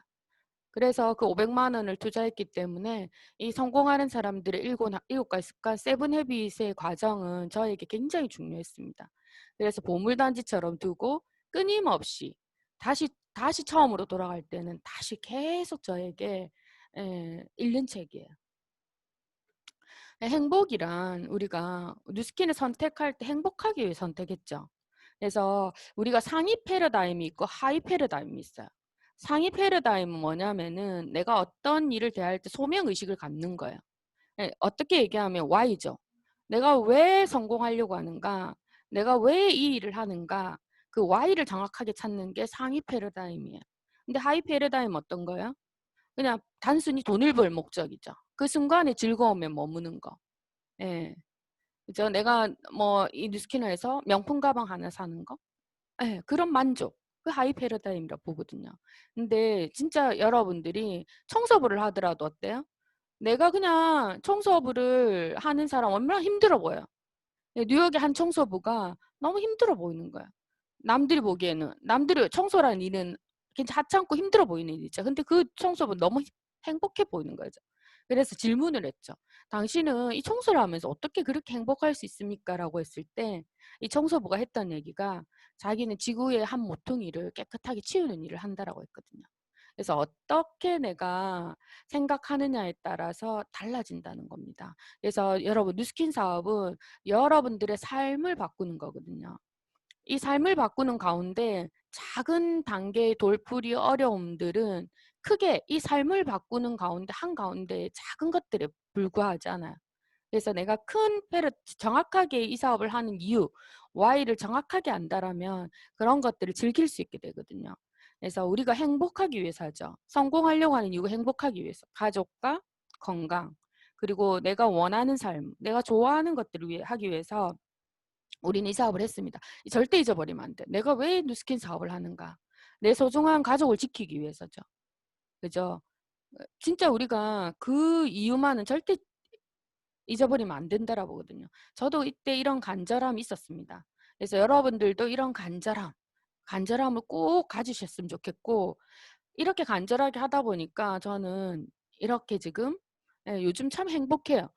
[SPEAKER 2] 그래서 그 500만 원을 투자했기 때문에 이 성공하는 사람들의 7가지 습관 세븐 헤빗의 과정은 저에게 굉장히 중요했습니다. 그래서 보물단지처럼 두고 끊임없이 다시 처음으로 돌아갈 때는 다시 계속 저에게 읽는 책이에요. 행복이란 우리가 뉴스킨을 선택할 때 행복하기 위해 선택했죠. 그래서 우리가 상위 패러다임이 있고 하위 패러다임이 있어요. 상위 패러다임은 뭐냐면은 내가 어떤 일을 대할 때 소명 의식을 갖는 거예요. 예, 어떻게 얘기하면 Y죠. 내가 왜 성공하려고 하는가? 내가 왜 이 일을 하는가? 그 Y를 정확하게 찾는 게 상위 패러다임이에요. 근데 하위 패러다임 어떤 거예요? 그냥 단순히 돈을 벌 목적이죠. 그 순간의 즐거움에 머무는 거. 예. 그죠? 내가 뭐 이 뉴스키너에서 명품 가방 하나 사는 거. 예, 그런 만족. 그 하이 패러다임이라고 보거든요. 근데 진짜 여러분들이 청소부를 하더라도 어때요? 내가 그냥 청소부를 하는 사람 얼마나 힘들어 보여요. 예, 뉴욕의 한 청소부가 너무 힘들어 보이는 거야. 남들이 보기에는 남들이 청소라는 일은 괜찮 하찮고 힘들어 보이는 일이죠. 근데 그 청소부 너무 행복해 보이는 거죠. 그래서 질문을 했죠. 당신은 이 청소를 하면서 어떻게 그렇게 행복할 수 있습니까? 라고 했을 때 이 청소부가 했던 얘기가 자기는 지구의 한 모퉁이를 깨끗하게 치우는 일을 한다라고 했거든요. 그래서 어떻게 내가 생각하느냐에 따라서 달라진다는 겁니다. 그래서 여러분 뉴스킨 사업은 여러분들의 삶을 바꾸는 거거든요. 이 삶을 바꾸는 가운데 작은 단계의 돌풀이 어려움들은 크게 이 삶을 바꾸는 가운데 한가운데 작은 것들에 불과하지 않아요. 그래서 내가 큰 정확하게 이 사업을 하는 이유, Y를 정확하게 안다라면 그런 것들을 즐길 수 있게 되거든요. 그래서 우리가 행복하기 위해서 하죠. 성공하려고 하는 이유가 행복하기 위해서. 가족과 건강, 그리고 내가 원하는 삶, 내가 좋아하는 것들을 하기 위해서 우리는 이 사업을 했습니다. 절대 잊어버리면 안 돼. 내가 왜 뉴스킨 사업을 하는가? 내 소중한 가족을 지키기 위해서죠. 그죠? 진짜 우리가 그 이유만은 절대 잊어버리면 안 된다라고 보거든요. 저도 이때 이런 간절함이 있었습니다. 그래서 여러분들도 이런 간절함을 꼭 가지셨으면 좋겠고, 이렇게 간절하게 하다 보니까 저는 이렇게 지금 요즘 참 행복해요.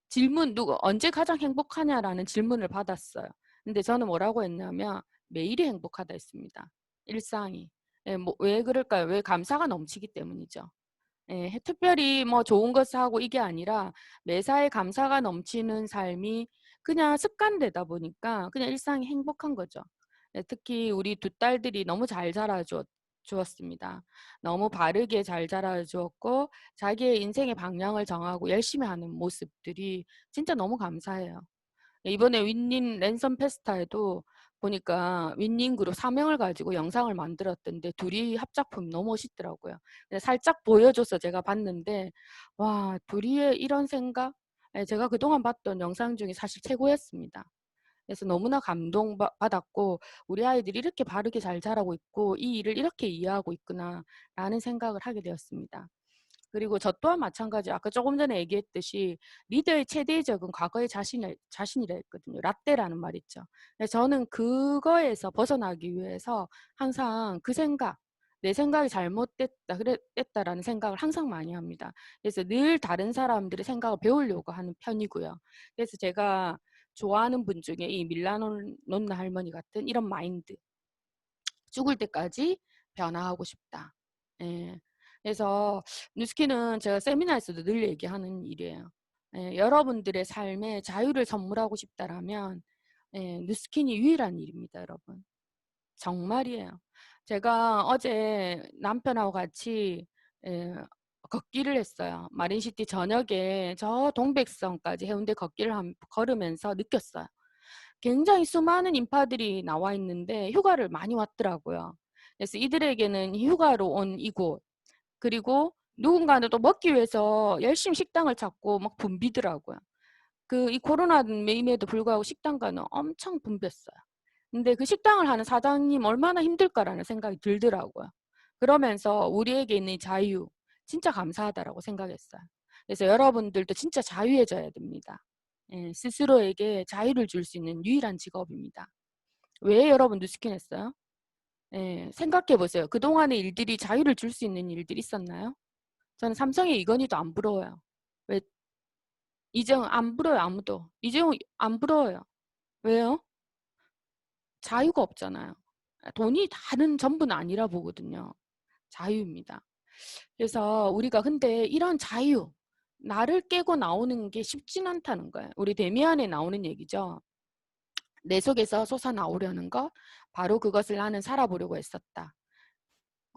[SPEAKER 2] 질문 누구 언제 가장 행복하냐라는 질문을 받았어요. 근데 저는 뭐라고 했냐면 매일이 행복하다 했습니다. 일상이. 왜 그럴까요? 왜 감사가 넘치기 때문이죠. 예, 특별히 뭐 좋은 것을 하고 이게 아니라 매사에 감사가 넘치는 삶이 그냥 습관되다 보니까 그냥 일상이 행복한 거죠. 예, 특히 우리 두 딸들이 너무 잘 자라주었습니다. 너무 바르게 잘 자라주었고 자기의 인생의 방향을 정하고 열심히 하는 모습들이 진짜 너무 감사해요. 이번에 윈닌 랜선 페스타에도 보니까 윈닌 그룹 사명을 가지고 영상을 만들었던데 둘이 합작품이 너무 멋있더라고요. 살짝 보여줘서 제가 봤는데 와, 둘이의 이런 생각? 제가 그동안 봤던 영상 중에 사실 최고였습니다. 그래서 너무나 감동받았고 우리 아이들이 이렇게 바르게 잘 자라고 있고 이 일을 이렇게 이해하고 있구나 라는 생각을 하게 되었습니다. 그리고 저 또한 마찬가지 아까 조금 전에 얘기했듯이 리더의 최대의 적은 과거의 자신이라 했거든요. 라떼라는 말 있죠. 저는 그거에서 벗어나기 위해서 항상 그 생각, 내 생각이 잘못됐다, 그랬다라는 생각을 항상 많이 합니다. 그래서 늘 다른 사람들의 생각을 배우려고 하는 편이고요. 그래서 제가 좋아하는 분 중에 이 밀라노 논나 할머니 같은 이런 마인드, 죽을 때까지 변화하고 싶다. 예. 그래서 뉴스킨은 제가 세미나에서도 늘 얘기하는 일이에요. 예, 여러분들의 삶에 자유를 선물하고 싶다라면 뉴스킨이 유일한 일입니다, 여러분. 정말이에요. 제가 어제 남편하고 같이 걷기를 했어요. 마린시티 저녁에 저 동백성까지 해운대 걷기를 걸으면서 느꼈어요. 굉장히 수많은 인파들이 나와 있는데 휴가를 많이 왔더라고요. 그래서 이들에게는 휴가로 온 이곳, 그리고 누군가는 또 먹기 위해서 열심히 식당을 찾고 막 붐비더라고요. 이 코로나임에도 불구하고 식당가는 엄청 붐볐어요. 근데 그 식당을 하는 사장님 얼마나 힘들까라는 생각이 들더라고요. 그러면서 우리에게 있는 이 자유, 진짜 감사하다라고 생각했어요. 그래서 여러분들도 진짜 자유해져야 됩니다. 스스로에게 자유를 줄 수 있는 유일한 직업입니다. 왜 여러분 뉴스킨 했어요? 생각해 보세요. 그동안의 일들이 자유를 줄 수 있는 일들이 있었나요? 저는 삼성의 이건희도 안 부러워요. 왜? 이재용 안 부러워요, 아무도. 이재용 안 부러워요. 왜요? 자유가 없잖아요. 돈이 다는 전부는 아니라 보거든요. 자유입니다. 그래서 우리가 근데 이런 자유, 나를 깨고 나오는 게 쉽진 않다는 거예요. 우리 데미안에 나오는 얘기죠. 내 속에서 솟아나오려는 것, 바로 그것을 나는 살아보려고 했었다.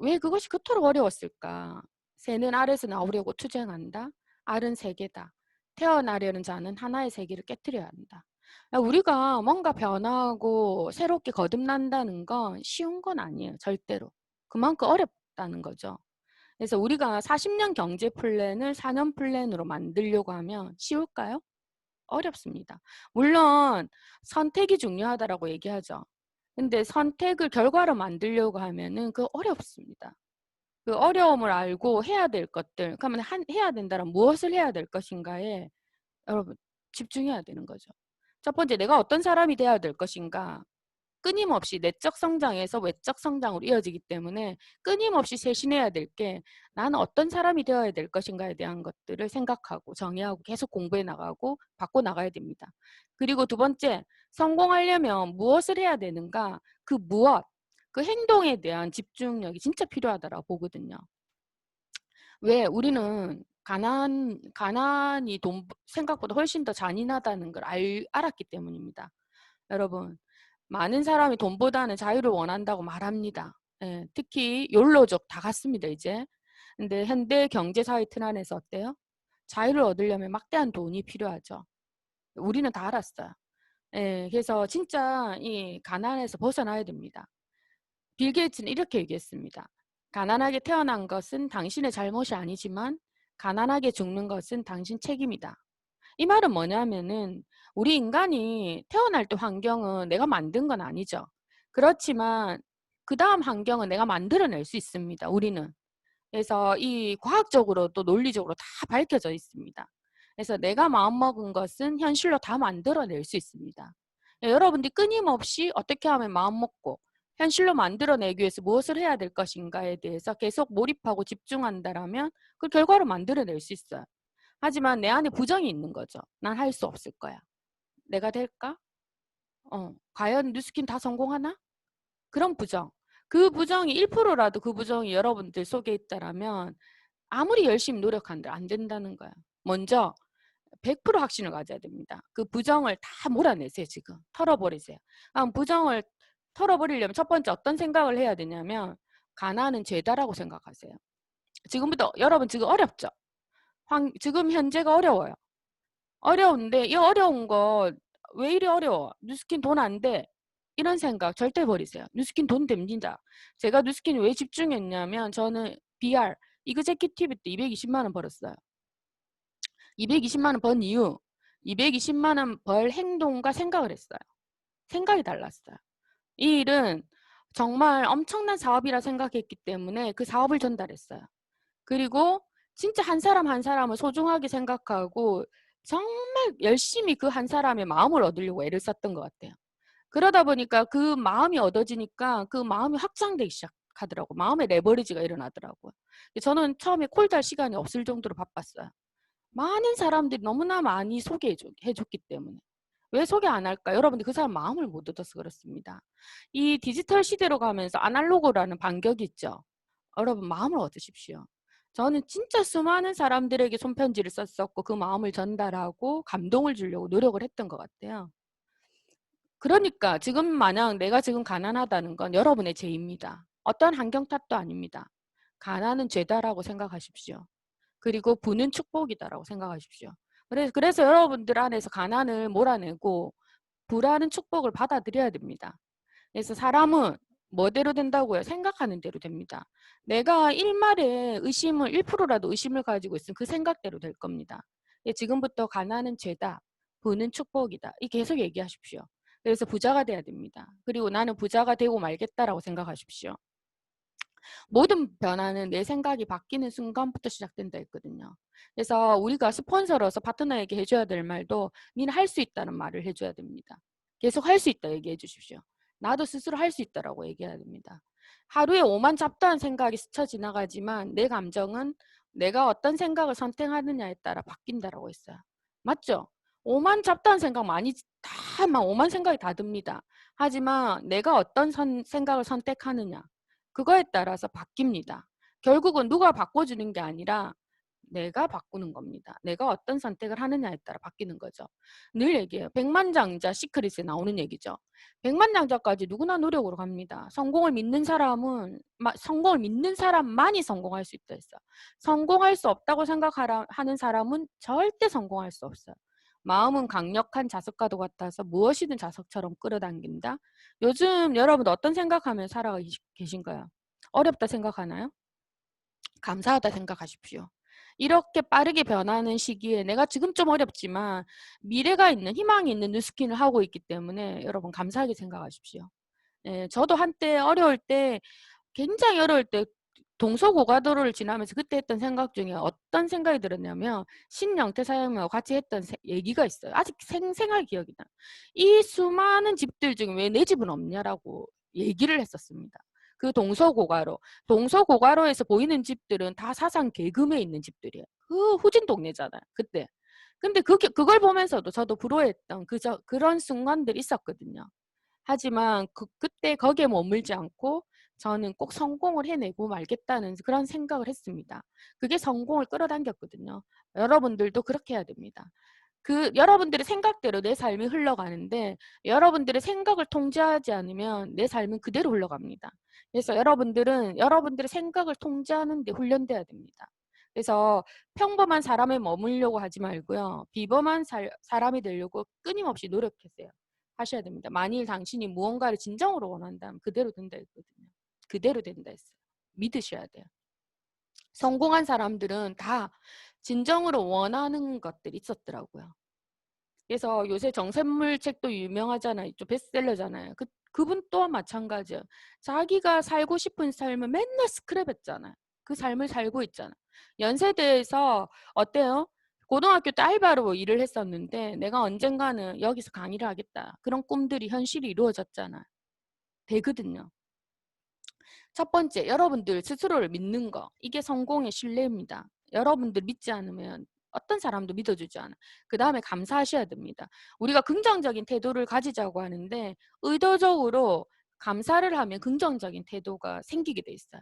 [SPEAKER 2] 왜 그것이 그토록 어려웠을까? 새는 알에서 나오려고 투쟁한다. 알은 세계다. 태어나려는 자는 하나의 세계를 깨뜨려야 한다. 우리가 뭔가 변하고 새롭게 거듭난다는 건 쉬운 건 아니에요. 절대로. 그만큼 어렵다는 거죠. 그래서 우리가 40년 경제 플랜을 4년 플랜으로 만들려고 하면 쉬울까요? 어렵습니다. 물론 선택이 중요하다라고 얘기하죠. 근데 선택을 결과로 만들려고 하면은 그 어렵습니다. 그 어려움을 알고 해야 될 것들, 그러면 해야 된다면 무엇을 해야 될 것인가에 여러분 집중해야 되는 거죠. 첫 번째, 내가 어떤 사람이 되어야 될 것인가. 끊임없이 내적 성장에서 외적 성장으로 이어지기 때문에 끊임없이 쇄신해야 될 게 나는 어떤 사람이 되어야 될 것인가에 대한 것들을 생각하고 정의하고 계속 공부해 나가고 바꿔 나가야 됩니다. 그리고 두 번째, 성공하려면 무엇을 해야 되는가, 그 무엇, 그 행동에 대한 집중력이 진짜 필요하다고 보거든요. 왜 우리는 가난이 생각보다 훨씬 더 잔인하다는 걸 알았기 때문입니다. 여러분, 많은 사람이 돈보다는 자유를 원한다고 말합니다. 예, 특히 욜로족 다 갔습니다, 이제. 근데 현대 경제사회 틀 안에서 어때요? 자유를 얻으려면 막대한 돈이 필요하죠. 우리는 다 알았어요. 예, 그래서 진짜 이 가난에서 벗어나야 됩니다. 빌 게이츠는 이렇게 얘기했습니다. 가난하게 태어난 것은 당신의 잘못이 아니지만 가난하게 죽는 것은 당신 책임이다. 이 말은 뭐냐면은 우리 인간이 태어날 때 환경은 내가 만든 건 아니죠. 그렇지만 그 다음 환경은 내가 만들어낼 수 있습니다. 우리는. 그래서 이 과학적으로도 논리적으로 다 밝혀져 있습니다. 그래서 내가 마음먹은 것은 현실로 다 만들어낼 수 있습니다. 여러분들이 끊임없이 어떻게 하면 마음먹고 현실로 만들어내기 위해서 무엇을 해야 될 것인가에 대해서 계속 몰입하고 집중한다라면 그 결과로 만들어낼 수 있어요. 하지만 내 안에 부정이 있는 거죠. 난 할 수 없을 거야. 내가 될까? 과연 뉴스킨 다 성공하나? 그런 부정. 그 부정이 1%라도 그 부정이 여러분들 속에 있다라면 아무리 열심히 노력한들 안 된다는 거야. 먼저 100% 확신을 가져야 됩니다. 그 부정을 다 몰아내세요. 지금 털어버리세요. 부정을 털어버리려면 첫 번째 어떤 생각을 해야 되냐면 가난은 죄다라고 생각하세요. 지금부터 여러분 지금 어렵죠? 지금 현재가 어려워요. 어려운데 이 어려운 거 왜 이리 어려워? 뉴스킨 돈 안 돼. 이런 생각 절대 버리세요. 뉴스킨 돈 됩니다. 제가 뉴스킨 왜 집중했냐면 저는 BR 이그제큐티브 때 220만 원 벌었어요. 220만 원 번 이유 220만 원 벌 행동과 생각을 했어요. 생각이 달랐어요. 이 일은 정말 엄청난 사업이라 생각했기 때문에 그 사업을 전달했어요. 그리고 진짜 한 사람 한 사람을 소중하게 생각하고 정말 열심히 그 한 사람의 마음을 얻으려고 애를 썼던 것 같아요. 그러다 보니까 그 마음이 얻어지니까 그 마음이 확장되기 시작하더라고요. 마음의 레버리지가 일어나더라고요. 저는 처음에 콜달 시간이 없을 정도로 바빴어요. 많은 사람들이 너무나 많이 소개해줬기 때문에. 왜 소개 안 할까? 여러분들 그 사람 마음을 못 얻어서 그렇습니다. 이 디지털 시대로 가면서 아날로그라는 반격이 있죠. 여러분 마음을 얻으십시오. 저는 진짜 수많은 사람들에게 손편지를 썼었고 그 마음을 전달하고 감동을 주려고 노력을 했던 것 같아요. 그러니까 지금 마냥 내가 지금 가난하다는 건 여러분의 죄입니다. 어떤 환경 탓도 아닙니다. 가난은 죄다라고 생각하십시오. 그리고 부는 축복이다라고 생각하십시오. 그래서 여러분들 안에서 가난을 몰아내고 부라는 축복을 받아들여야 됩니다. 그래서 사람은 뭐대로 된다고요? 생각하는 대로 됩니다. 내가 일말에 1%라도 의심을 가지고 있으면 그 생각대로 될 겁니다. 지금부터 가난은 죄다, 부는 축복이다. 이 계속 얘기하십시오. 그래서 부자가 돼야 됩니다. 그리고 나는 부자가 되고 말겠다라고 생각하십시오. 모든 변화는 내 생각이 바뀌는 순간부터 시작된다 했거든요. 그래서 우리가 스폰서로서 파트너에게 해줘야 될 말도 니는 할 수 있다는 말을 해줘야 됩니다. 계속 할 수 있다 얘기해 주십시오. 나도 스스로 할 수 있다라고 얘기해야 됩니다. 하루에 오만 잡다한 생각이 스쳐 지나가지만 내 감정은 내가 어떤 생각을 선택하느냐에 따라 바뀐다라고 했어요. 맞죠? 오만 잡다한 생각 많이 막 오만 생각이 다 듭니다. 하지만 내가 어떤 생각을 선택하느냐 그거에 따라서 바뀝니다. 결국은 누가 바꿔주는 게 아니라 내가 바꾸는 겁니다. 내가 어떤 선택을 하느냐에 따라 바뀌는 거죠. 늘 얘기해요. 백만장자 시크릿에 나오는 얘기죠. 백만장자까지 누구나 노력으로 갑니다. 성공을 믿는 사람은 성공을 믿는 사람만이 성공할 수 있다 했어요. 성공할 수 없다고 생각하는 사람은 절대 성공할 수 없어요. 마음은 강력한 자석과도 같아서 무엇이든 자석처럼 끌어당긴다. 요즘 여러분 어떤 생각하면 살아가 계신가요? 어렵다 생각하나요? 감사하다 생각하십시오. 이렇게 빠르게 변하는 시기에 내가 지금 좀 어렵지만 미래가 있는 희망이 있는 뉴스킨을 하고 있기 때문에 여러분 감사하게 생각하십시오. 예, 저도 한때 어려울 때 굉장히 어려울 때 동서고가도로를 지나면서 그때 했던 생각 중에 어떤 생각이 들었냐면 신영태 사장님하고 같이 했던 얘기가 있어요. 아직 생생하게 기억이 나. 이 수많은 집들 중에 왜 내 집은 없냐라고 얘기를 했었습니다. 그 동서고가로에서 보이는 집들은 다 사상 계급에 있는 집들이에요. 그 후진 동네잖아요. 그때. 근데 그걸 보면서도 저도 부러워했던 그런 순간들이 있었거든요. 하지만 그때 거기에 머물지 않고 저는 꼭 성공을 해내고 말겠다는 그런 생각을 했습니다. 그게 성공을 끌어당겼거든요. 여러분들도 그렇게 해야 됩니다. 여러분들의 생각대로 내 삶이 흘러가는데 여러분들의 생각을 통제하지 않으면 내 삶은 그대로 흘러갑니다. 그래서 여러분들은 여러분들의 생각을 통제하는 데 훈련돼야 됩니다. 그래서 평범한 사람에 머물려고 하지 말고요. 비범한 사람이 되려고 끊임없이 노력하세요. 하셔야 됩니다. 만일 당신이 무언가를 진정으로 원한다면 그대로 된다 했거든요. 그대로 된다 했어요. 믿으셔야 돼요. 성공한 사람들은 다 진정으로 원하는 것들이 있었더라고요. 그래서 요새 정샘물 책도 유명하잖아요. 좀 베스트셀러잖아요. 그분 또한 마찬가지예요. 자기가 살고 싶은 삶을 맨날 스크랩했잖아요. 그 삶을 살고 있잖아요. 연세대에서 어때요? 고등학교 때 알바로 일을 했었는데 내가 언젠가는 여기서 강의를 하겠다. 그런 꿈들이 현실이 이루어졌잖아요. 되거든요. 첫 번째, 여러분들 스스로를 믿는 거. 이게 성공의 신뢰입니다. 여러분들 믿지 않으면 어떤 사람도 믿어주지 않아요. 그 다음에 감사하셔야 됩니다. 우리가 긍정적인 태도를 가지자고 하는데 의도적으로 감사를 하면 긍정적인 태도가 생기게 돼 있어요.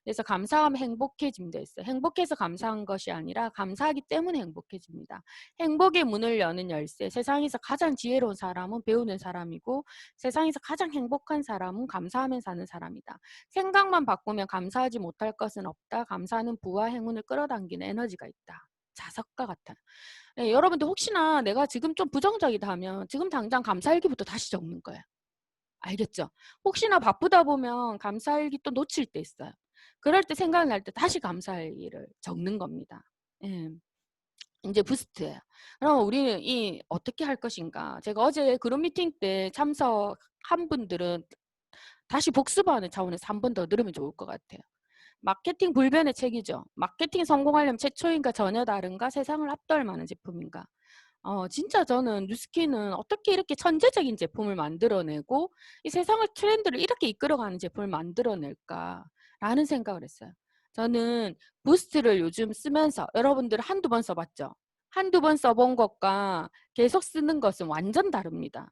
[SPEAKER 2] 그래서 감사하면 행복해집니다 했어요. 행복해서 감사한 것이 아니라 감사하기 때문에 행복해집니다. 행복의 문을 여는 열쇠. 세상에서 가장 지혜로운 사람은 배우는 사람이고 세상에서 가장 행복한 사람은 감사하면 사는 사람이다. 생각만 바꾸면 감사하지 못할 것은 없다. 감사는 부와 행운을 끌어당기는 에너지가 있다. 자석과 같아. 네, 여러분들 혹시나 내가 지금 좀 부정적이다 하면 지금 당장 감사일기부터 다시 적는 거예요. 알겠죠? 혹시나 바쁘다 보면 감사일기 또 놓칠 때 있어요. 그럴 때 생각날 때 다시 감사일기를 적는 겁니다. 예. 이제 부스트예요. 그럼 우리는 어떻게 할 것인가? 제가 어제 그룹 미팅 때 참석한 분들은 다시 복습하는 차원에서 한 번 더 들으면 좋을 것 같아요. 마케팅 불변의 책이죠. 마케팅 성공하려면 최초인가 전혀 다른가? 세상을 압도할 만한 제품인가? 진짜 저는 뉴스킨은 어떻게 이렇게 천재적인 제품을 만들어내고 이 세상을 트렌드를 이렇게 이끌어가는 제품을 만들어낼까라는 생각을 했어요. 저는 부스트를 요즘 쓰면서 여러분들 한두 번 써봤죠? 한두 번 써본 것과 계속 쓰는 것은 완전 다릅니다.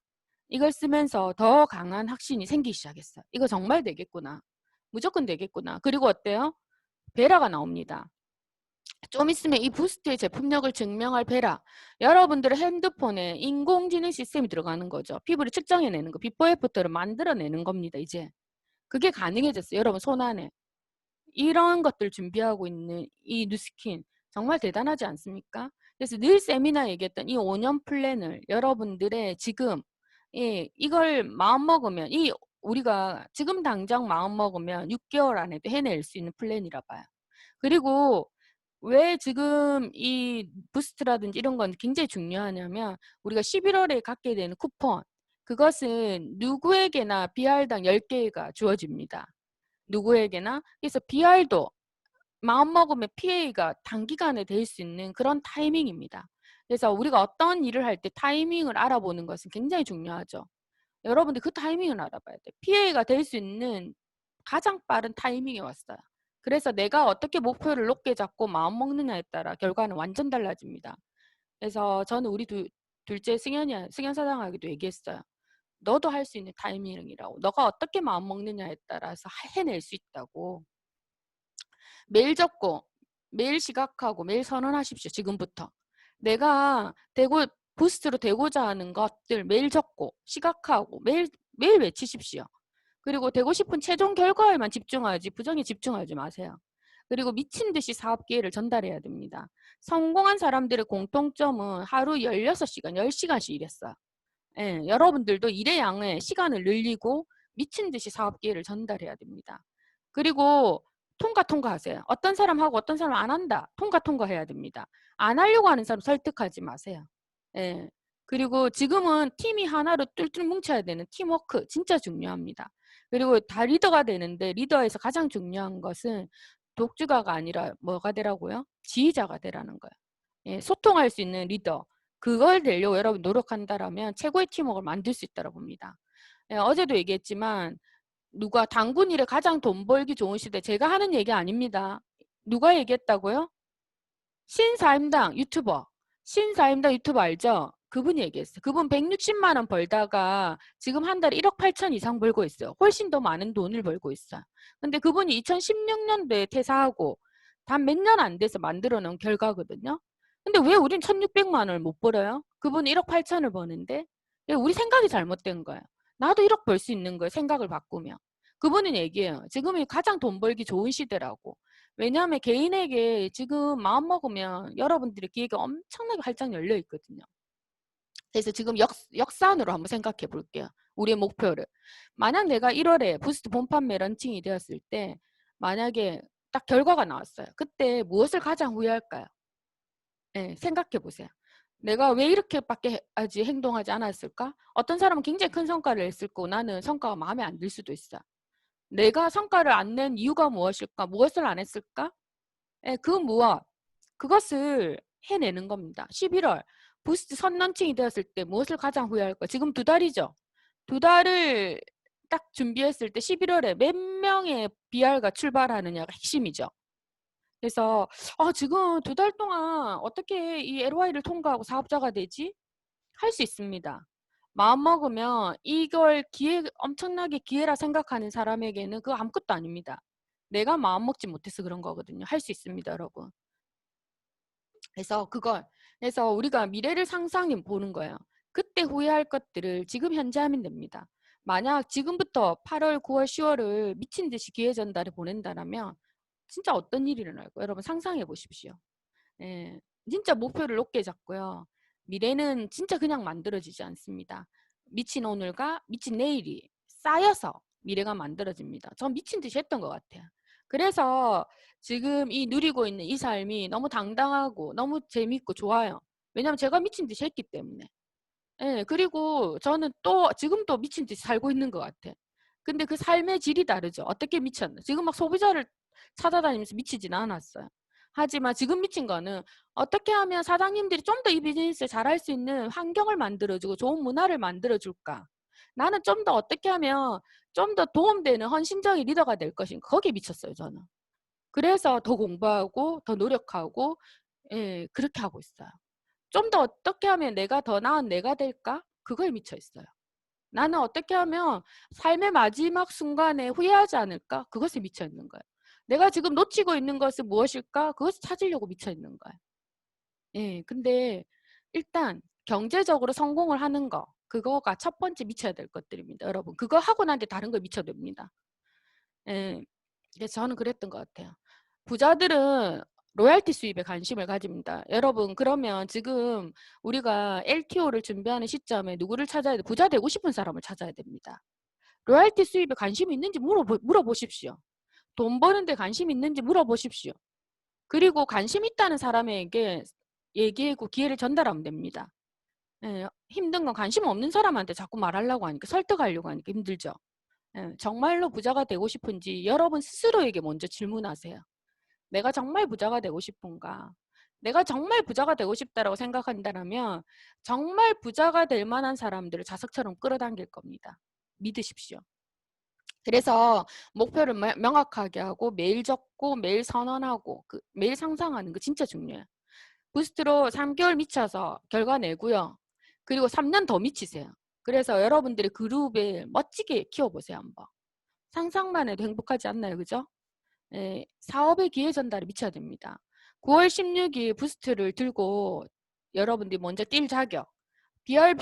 [SPEAKER 2] 이걸 쓰면서 더 강한 확신이 생기기 시작했어요. 이거 정말 되겠구나. 무조건 되겠구나. 그리고 어때요? 베라가 나옵니다. 좀 있으면 이 부스트의 제품력을 증명할 베라. 여러분들의 핸드폰에 인공지능 시스템이 들어가는 거죠. 피부를 측정해내는 거. 비포 애프터를 만들어내는 겁니다. 이제. 그게 가능해졌어요. 여러분 손안에. 이런 것들 준비하고 있는 이 뉴스킨. 정말 대단하지 않습니까? 그래서 늘 세미나 얘기했던 이 5년 플랜을 여러분들의 지금 이걸 마음먹으면 우리가 지금 당장 마음먹으면 6개월 안에도 해낼 수 있는 플랜이라 봐요. 그리고 왜 지금 이 부스트라든지 이런 건 굉장히 중요하냐면 우리가 11월에 갖게 되는 쿠폰 그것은 누구에게나 BR당 10개가 주어집니다. 누구에게나. 그래서 BR도 마음먹으면 PA가 단기간에 될 수 있는 그런 타이밍입니다. 그래서 우리가 어떤 일을 할 때 타이밍을 알아보는 것은 굉장히 중요하죠. 여러분들 그 타이밍을 알아봐야 돼. PA가 될 수 있는 가장 빠른 타이밍이 왔어요. 그래서 내가 어떻게 목표를 높게 잡고 마음먹느냐에 따라 결과는 완전 달라집니다. 그래서 저는 우리 둘째 승현 사장에게도 얘기했어요. 너도 할 수 있는 타이밍이라고. 너가 어떻게 마음먹느냐에 따라서 해낼 수 있다고. 매일 적고 매일 시각하고 매일 선언하십시오. 지금부터. 내가 부스트로 되고자 하는 것들 매일 적고 시각하고 매일 외치십시오. 그리고 되고 싶은 최종 결과에만 집중하지 부정에 집중하지 마세요. 그리고 미친 듯이 사업 기회를 전달해야 됩니다. 성공한 사람들의 공통점은 하루 16시간, 10시간씩 일했어요. 예, 여러분들도 일의 양의 시간을 늘리고 미친 듯이 사업 기회를 전달해야 됩니다. 그리고 통과하세요. 어떤 사람하고 어떤 사람 안 한다. 통과해야 됩니다. 안 하려고 하는 사람 설득하지 마세요. 예. 그리고 지금은 팀이 하나로 뚫뚫 뭉쳐야 되는 팀워크 진짜 중요합니다. 그리고 다 리더가 되는데 리더에서 가장 중요한 것은 독주가가 아니라 뭐가 되라고요? 지휘자가 되라는 거예요. 예, 소통할 수 있는 리더. 그걸 되려고 여러분 노력한다라면 최고의 팀워크를 만들 수 있다고 봅니다. 예, 어제도 얘기했지만 누가 당군 일에 가장 돈 벌기 좋은 시대 제가 하는 얘기 아닙니다. 누가 얘기했다고요? 신사임당 유튜버. 신사임당 유튜버 알죠? 그분이 얘기했어요. 그분 160만 원 벌다가 지금 한 달에 1억 8천 이상 벌고 있어요. 훨씬 더 많은 돈을 벌고 있어요. 근데 그분이 2016년도에 퇴사하고 단 몇 년 안 돼서 만들어 놓은 결과거든요. 근데 왜 우린 1600만 원을 못 벌어요? 그분이 1억 8천을 버는데 우리 생각이 잘못된 거예요. 나도 1억 벌 수 있는 거예요. 생각을 바꾸면. 그분은 얘기해요. 지금이 가장 돈 벌기 좋은 시대라고. 왜냐하면 개인에게 지금 마음먹으면 여러분들의 기회가 엄청나게 활짝 열려 있거든요. 그래서 지금 역산으로 한번 생각해 볼게요. 우리의 목표를. 만약 내가 1월에 부스트 본판매 런칭이 되었을 때 만약에 딱 결과가 나왔어요. 그때 무엇을 가장 후회할까요? 네, 생각해 보세요. 내가 왜 이렇게밖에 행동하지 않았을까? 어떤 사람은 굉장히 큰 성과를 냈을 거고 나는 성과가 마음에 안 들 수도 있어. 내가 성과를 안 낸 이유가 무엇일까? 무엇을 안 했을까? 예, 그것을 해내는 겁니다. 11월 부스트 선런칭이 되었을 때 무엇을 가장 후회할까? 지금 2달이죠. 2달을 딱 준비했을 때 11월에 몇 명의 BR가 출발하느냐가 핵심이죠. 그래서 지금 2달 동안 어떻게 이 LY를 통과하고 사업자가 되지? 할 수 있습니다. 마음먹으면 이걸 엄청나게 기회라 생각하는 사람에게는 그거 아무것도 아닙니다. 내가 마음먹지 못해서 그런 거거든요. 할 수 있습니다, 여러분. 그래서 우리가 미래를 상상해 보는 거예요. 그때 후회할 것들을 지금 현재 하면 됩니다. 만약 지금부터 8월, 9월, 10월을 미친 듯이 기회 전달에 보낸다면 진짜 어떤 일이 일어날까요? 여러분 상상해 보십시오. 예, 진짜 목표를 높게 잡고요. 미래는 진짜 그냥 만들어지지 않습니다. 미친 오늘과 미친 내일이 쌓여서 미래가 만들어집니다. 전 미친 듯이 했던 것 같아요. 그래서 지금 누리고 있는 이 삶이 너무 당당하고 너무 재밌고 좋아요. 왜냐하면 제가 미친 듯이 했기 때문에. 예, 그리고 저는 또 지금도 미친 듯이 살고 있는 것 같아. 근데 그 삶의 질이 다르죠. 어떻게 미쳤나. 지금 막 소비자를 찾아다니면서 미치진 않았어요. 하지만 지금 미친 거는 어떻게 하면 사장님들이 좀 더 이 비즈니스를 잘할 수 있는 환경을 만들어주고 좋은 문화를 만들어줄까. 나는 좀 더 어떻게 하면 좀 더 도움되는 헌신적인 리더가 될 것인가. 거기에 미쳤어요, 저는. 그래서 더 공부하고 더 노력하고 예, 그렇게 하고 있어요. 좀 더 어떻게 하면 내가 더 나은 내가 될까? 그거에 미쳐 있어요. 나는 어떻게 하면 삶의 마지막 순간에 후회하지 않을까? 그것에 미쳐 있는 거예요. 내가 지금 놓치고 있는 것은 무엇일까? 그것을 찾으려고 미쳐 있는 거예요. 예, 근데 일단 경제적으로 성공을 하는 거, 그거가 첫 번째 미쳐야 될 것들입니다. 여러분, 그거 하고 난 뒤에 다른 거 미쳐야 됩니다. 예, 그래서 저는 그랬던 것 같아요. 부자들은 로얄티 수입에 관심을 가집니다. 여러분, 그러면 지금 우리가 LTO를 준비하는 시점에 누구를 찾아야 돼? 부자 되고 싶은 사람을 찾아야 됩니다. 로얄티 수입에 관심이 있는지 물어보십시오. 돈 버는데 관심 있는지 물어보십시오. 그리고 관심 있다는 사람에게 얘기하고 기회를 전달하면 됩니다. 예, 힘든 건 관심 없는 사람한테 자꾸 말하려고 하니까 설득하려고 하니까 힘들죠. 예, 정말로 부자가 되고 싶은지 여러분 스스로에게 먼저 질문하세요. 내가 정말 부자가 되고 싶은가? 내가 정말 부자가 되고 싶다라고 생각한다면 정말 부자가 될 만한 사람들을 자석처럼 끌어당길 겁니다. 믿으십시오. 그래서 목표를 명확하게 하고 매일 적고 매일 선언하고 매일 상상하는 거 진짜 중요해요. 부스트로 3개월 미쳐서 결과 내고요. 그리고 3년 더 미치세요. 그래서 여러분들의 그룹을 멋지게 키워보세요. 한번. 상상만 해도 행복하지 않나요? 그죠? 예, 사업의 기회 전달에 미쳐야 됩니다. 9월 16일 부스트를 들고 여러분들이 먼저 뛸 자격. BR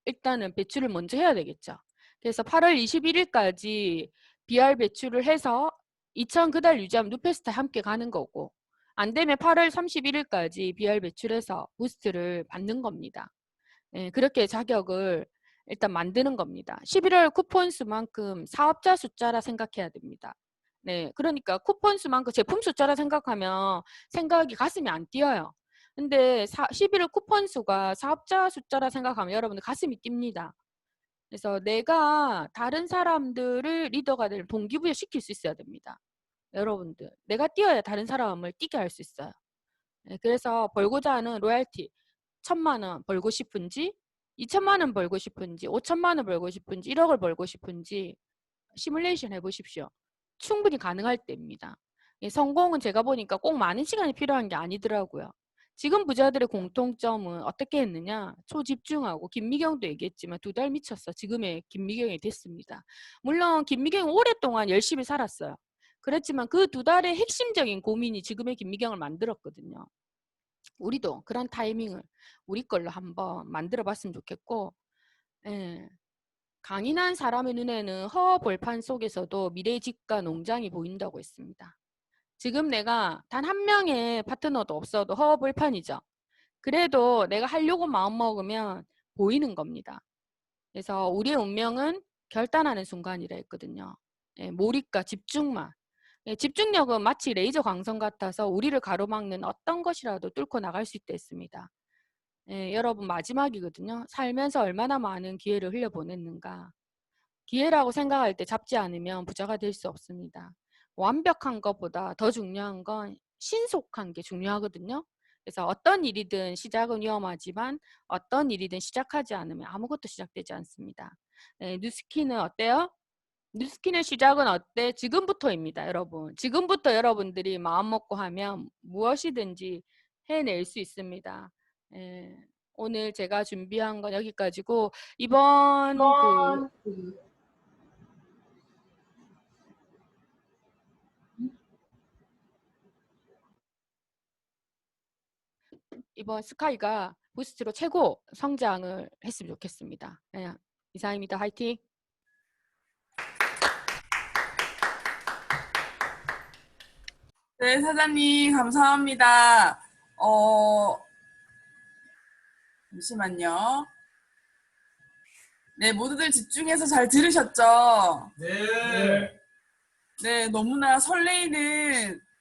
[SPEAKER 2] 일단은 배출을 먼저 해야 되겠죠. 그래서 8월 21일까지 BR 배출을 해서 2000 그달 유지하면 누페스타 함께 가는 거고, 안 되면 8월 31일까지 BR 배출해서 부스트를 받는 겁니다. 예, 그렇게 자격을 일단 만드는 겁니다. 11월 쿠폰 수만큼 사업자 숫자라 생각해야 됩니다. 네, 그러니까 쿠폰 수만큼 제품 숫자라 생각하면 생각이 가슴이 안 뛰어요. 근데 11월 쿠폰 수가 사업자 숫자라 생각하면 여러분들 가슴이 뜁니다. 그래서 내가 다른 사람들을 리더가 될 동기부여 시킬 수 있어야 됩니다. 여러분들, 내가 뛰어야 다른 사람을 뛰게 할 수 있어요. 네, 그래서 벌고자 하는 로얄티 1000만 원 벌고 싶은지, 2000만 원 벌고 싶은지, 5000만 원 벌고 싶은지, 1억을 벌고 싶은지 시뮬레이션 해보십시오. 충분히 가능할 때입니다. 성공은 제가 보니까 꼭 많은 시간이 필요한 게 아니더라고요. 지금 부자들의 공통점은 어떻게 했느냐? 초집중하고, 김미경도 얘기했지만 2달 미쳤어. 지금의 김미경이 됐습니다. 물론 김미경은 오랫동안 열심히 살았어요. 그렇지만 그 2달의 핵심적인 고민이 지금의 김미경을 만들었거든요. 우리도 그런 타이밍을 우리 걸로 한번 만들어 봤으면 좋겠고, 예. 강인한 사람의 눈에는 허벌판 속에서도 미래의 집과 농장이 보인다고 했습니다. 지금 내가 단 한 명의 파트너도 없어도 허벌판이죠. 그래도 내가 하려고 마음먹으면 보이는 겁니다. 그래서 우리의 운명은 결단하는 순간이라 했거든요. 예, 몰입과 집중만. 예, 집중력은 마치 레이저 광선 같아서 우리를 가로막는 어떤 것이라도 뚫고 나갈 수 있다 했습니다. 예, 여러분 마지막이거든요. 살면서 얼마나 많은 기회를 흘려보냈는가. 기회라고 생각할 때 잡지 않으면 부자가 될 수 없습니다. 완벽한 것보다 더 중요한 건 신속한 게 중요하거든요. 그래서 어떤 일이든 시작은 위험하지만 어떤 일이든 시작하지 않으면 아무것도 시작되지 않습니다. 네, 뉴스킨은 어때요? 뉴스킨의 시작은 어때? 지금부터입니다, 여러분. 지금부터 여러분들이 마음먹고 하면 무엇이든지 해낼 수 있습니다. 예, 오늘 제가 준비한 건 여기까지고, 이번 이번 스카이가 부스트로 최고 성장을 했으면 좋겠습니다. 예, 이상입니다. 화이팅!
[SPEAKER 3] 네, 사장님, 감사합니다. 잠시만요. 네, 모두들 집중해서 잘 들으셨죠?
[SPEAKER 4] 네.
[SPEAKER 3] 네, 너무나 설레이는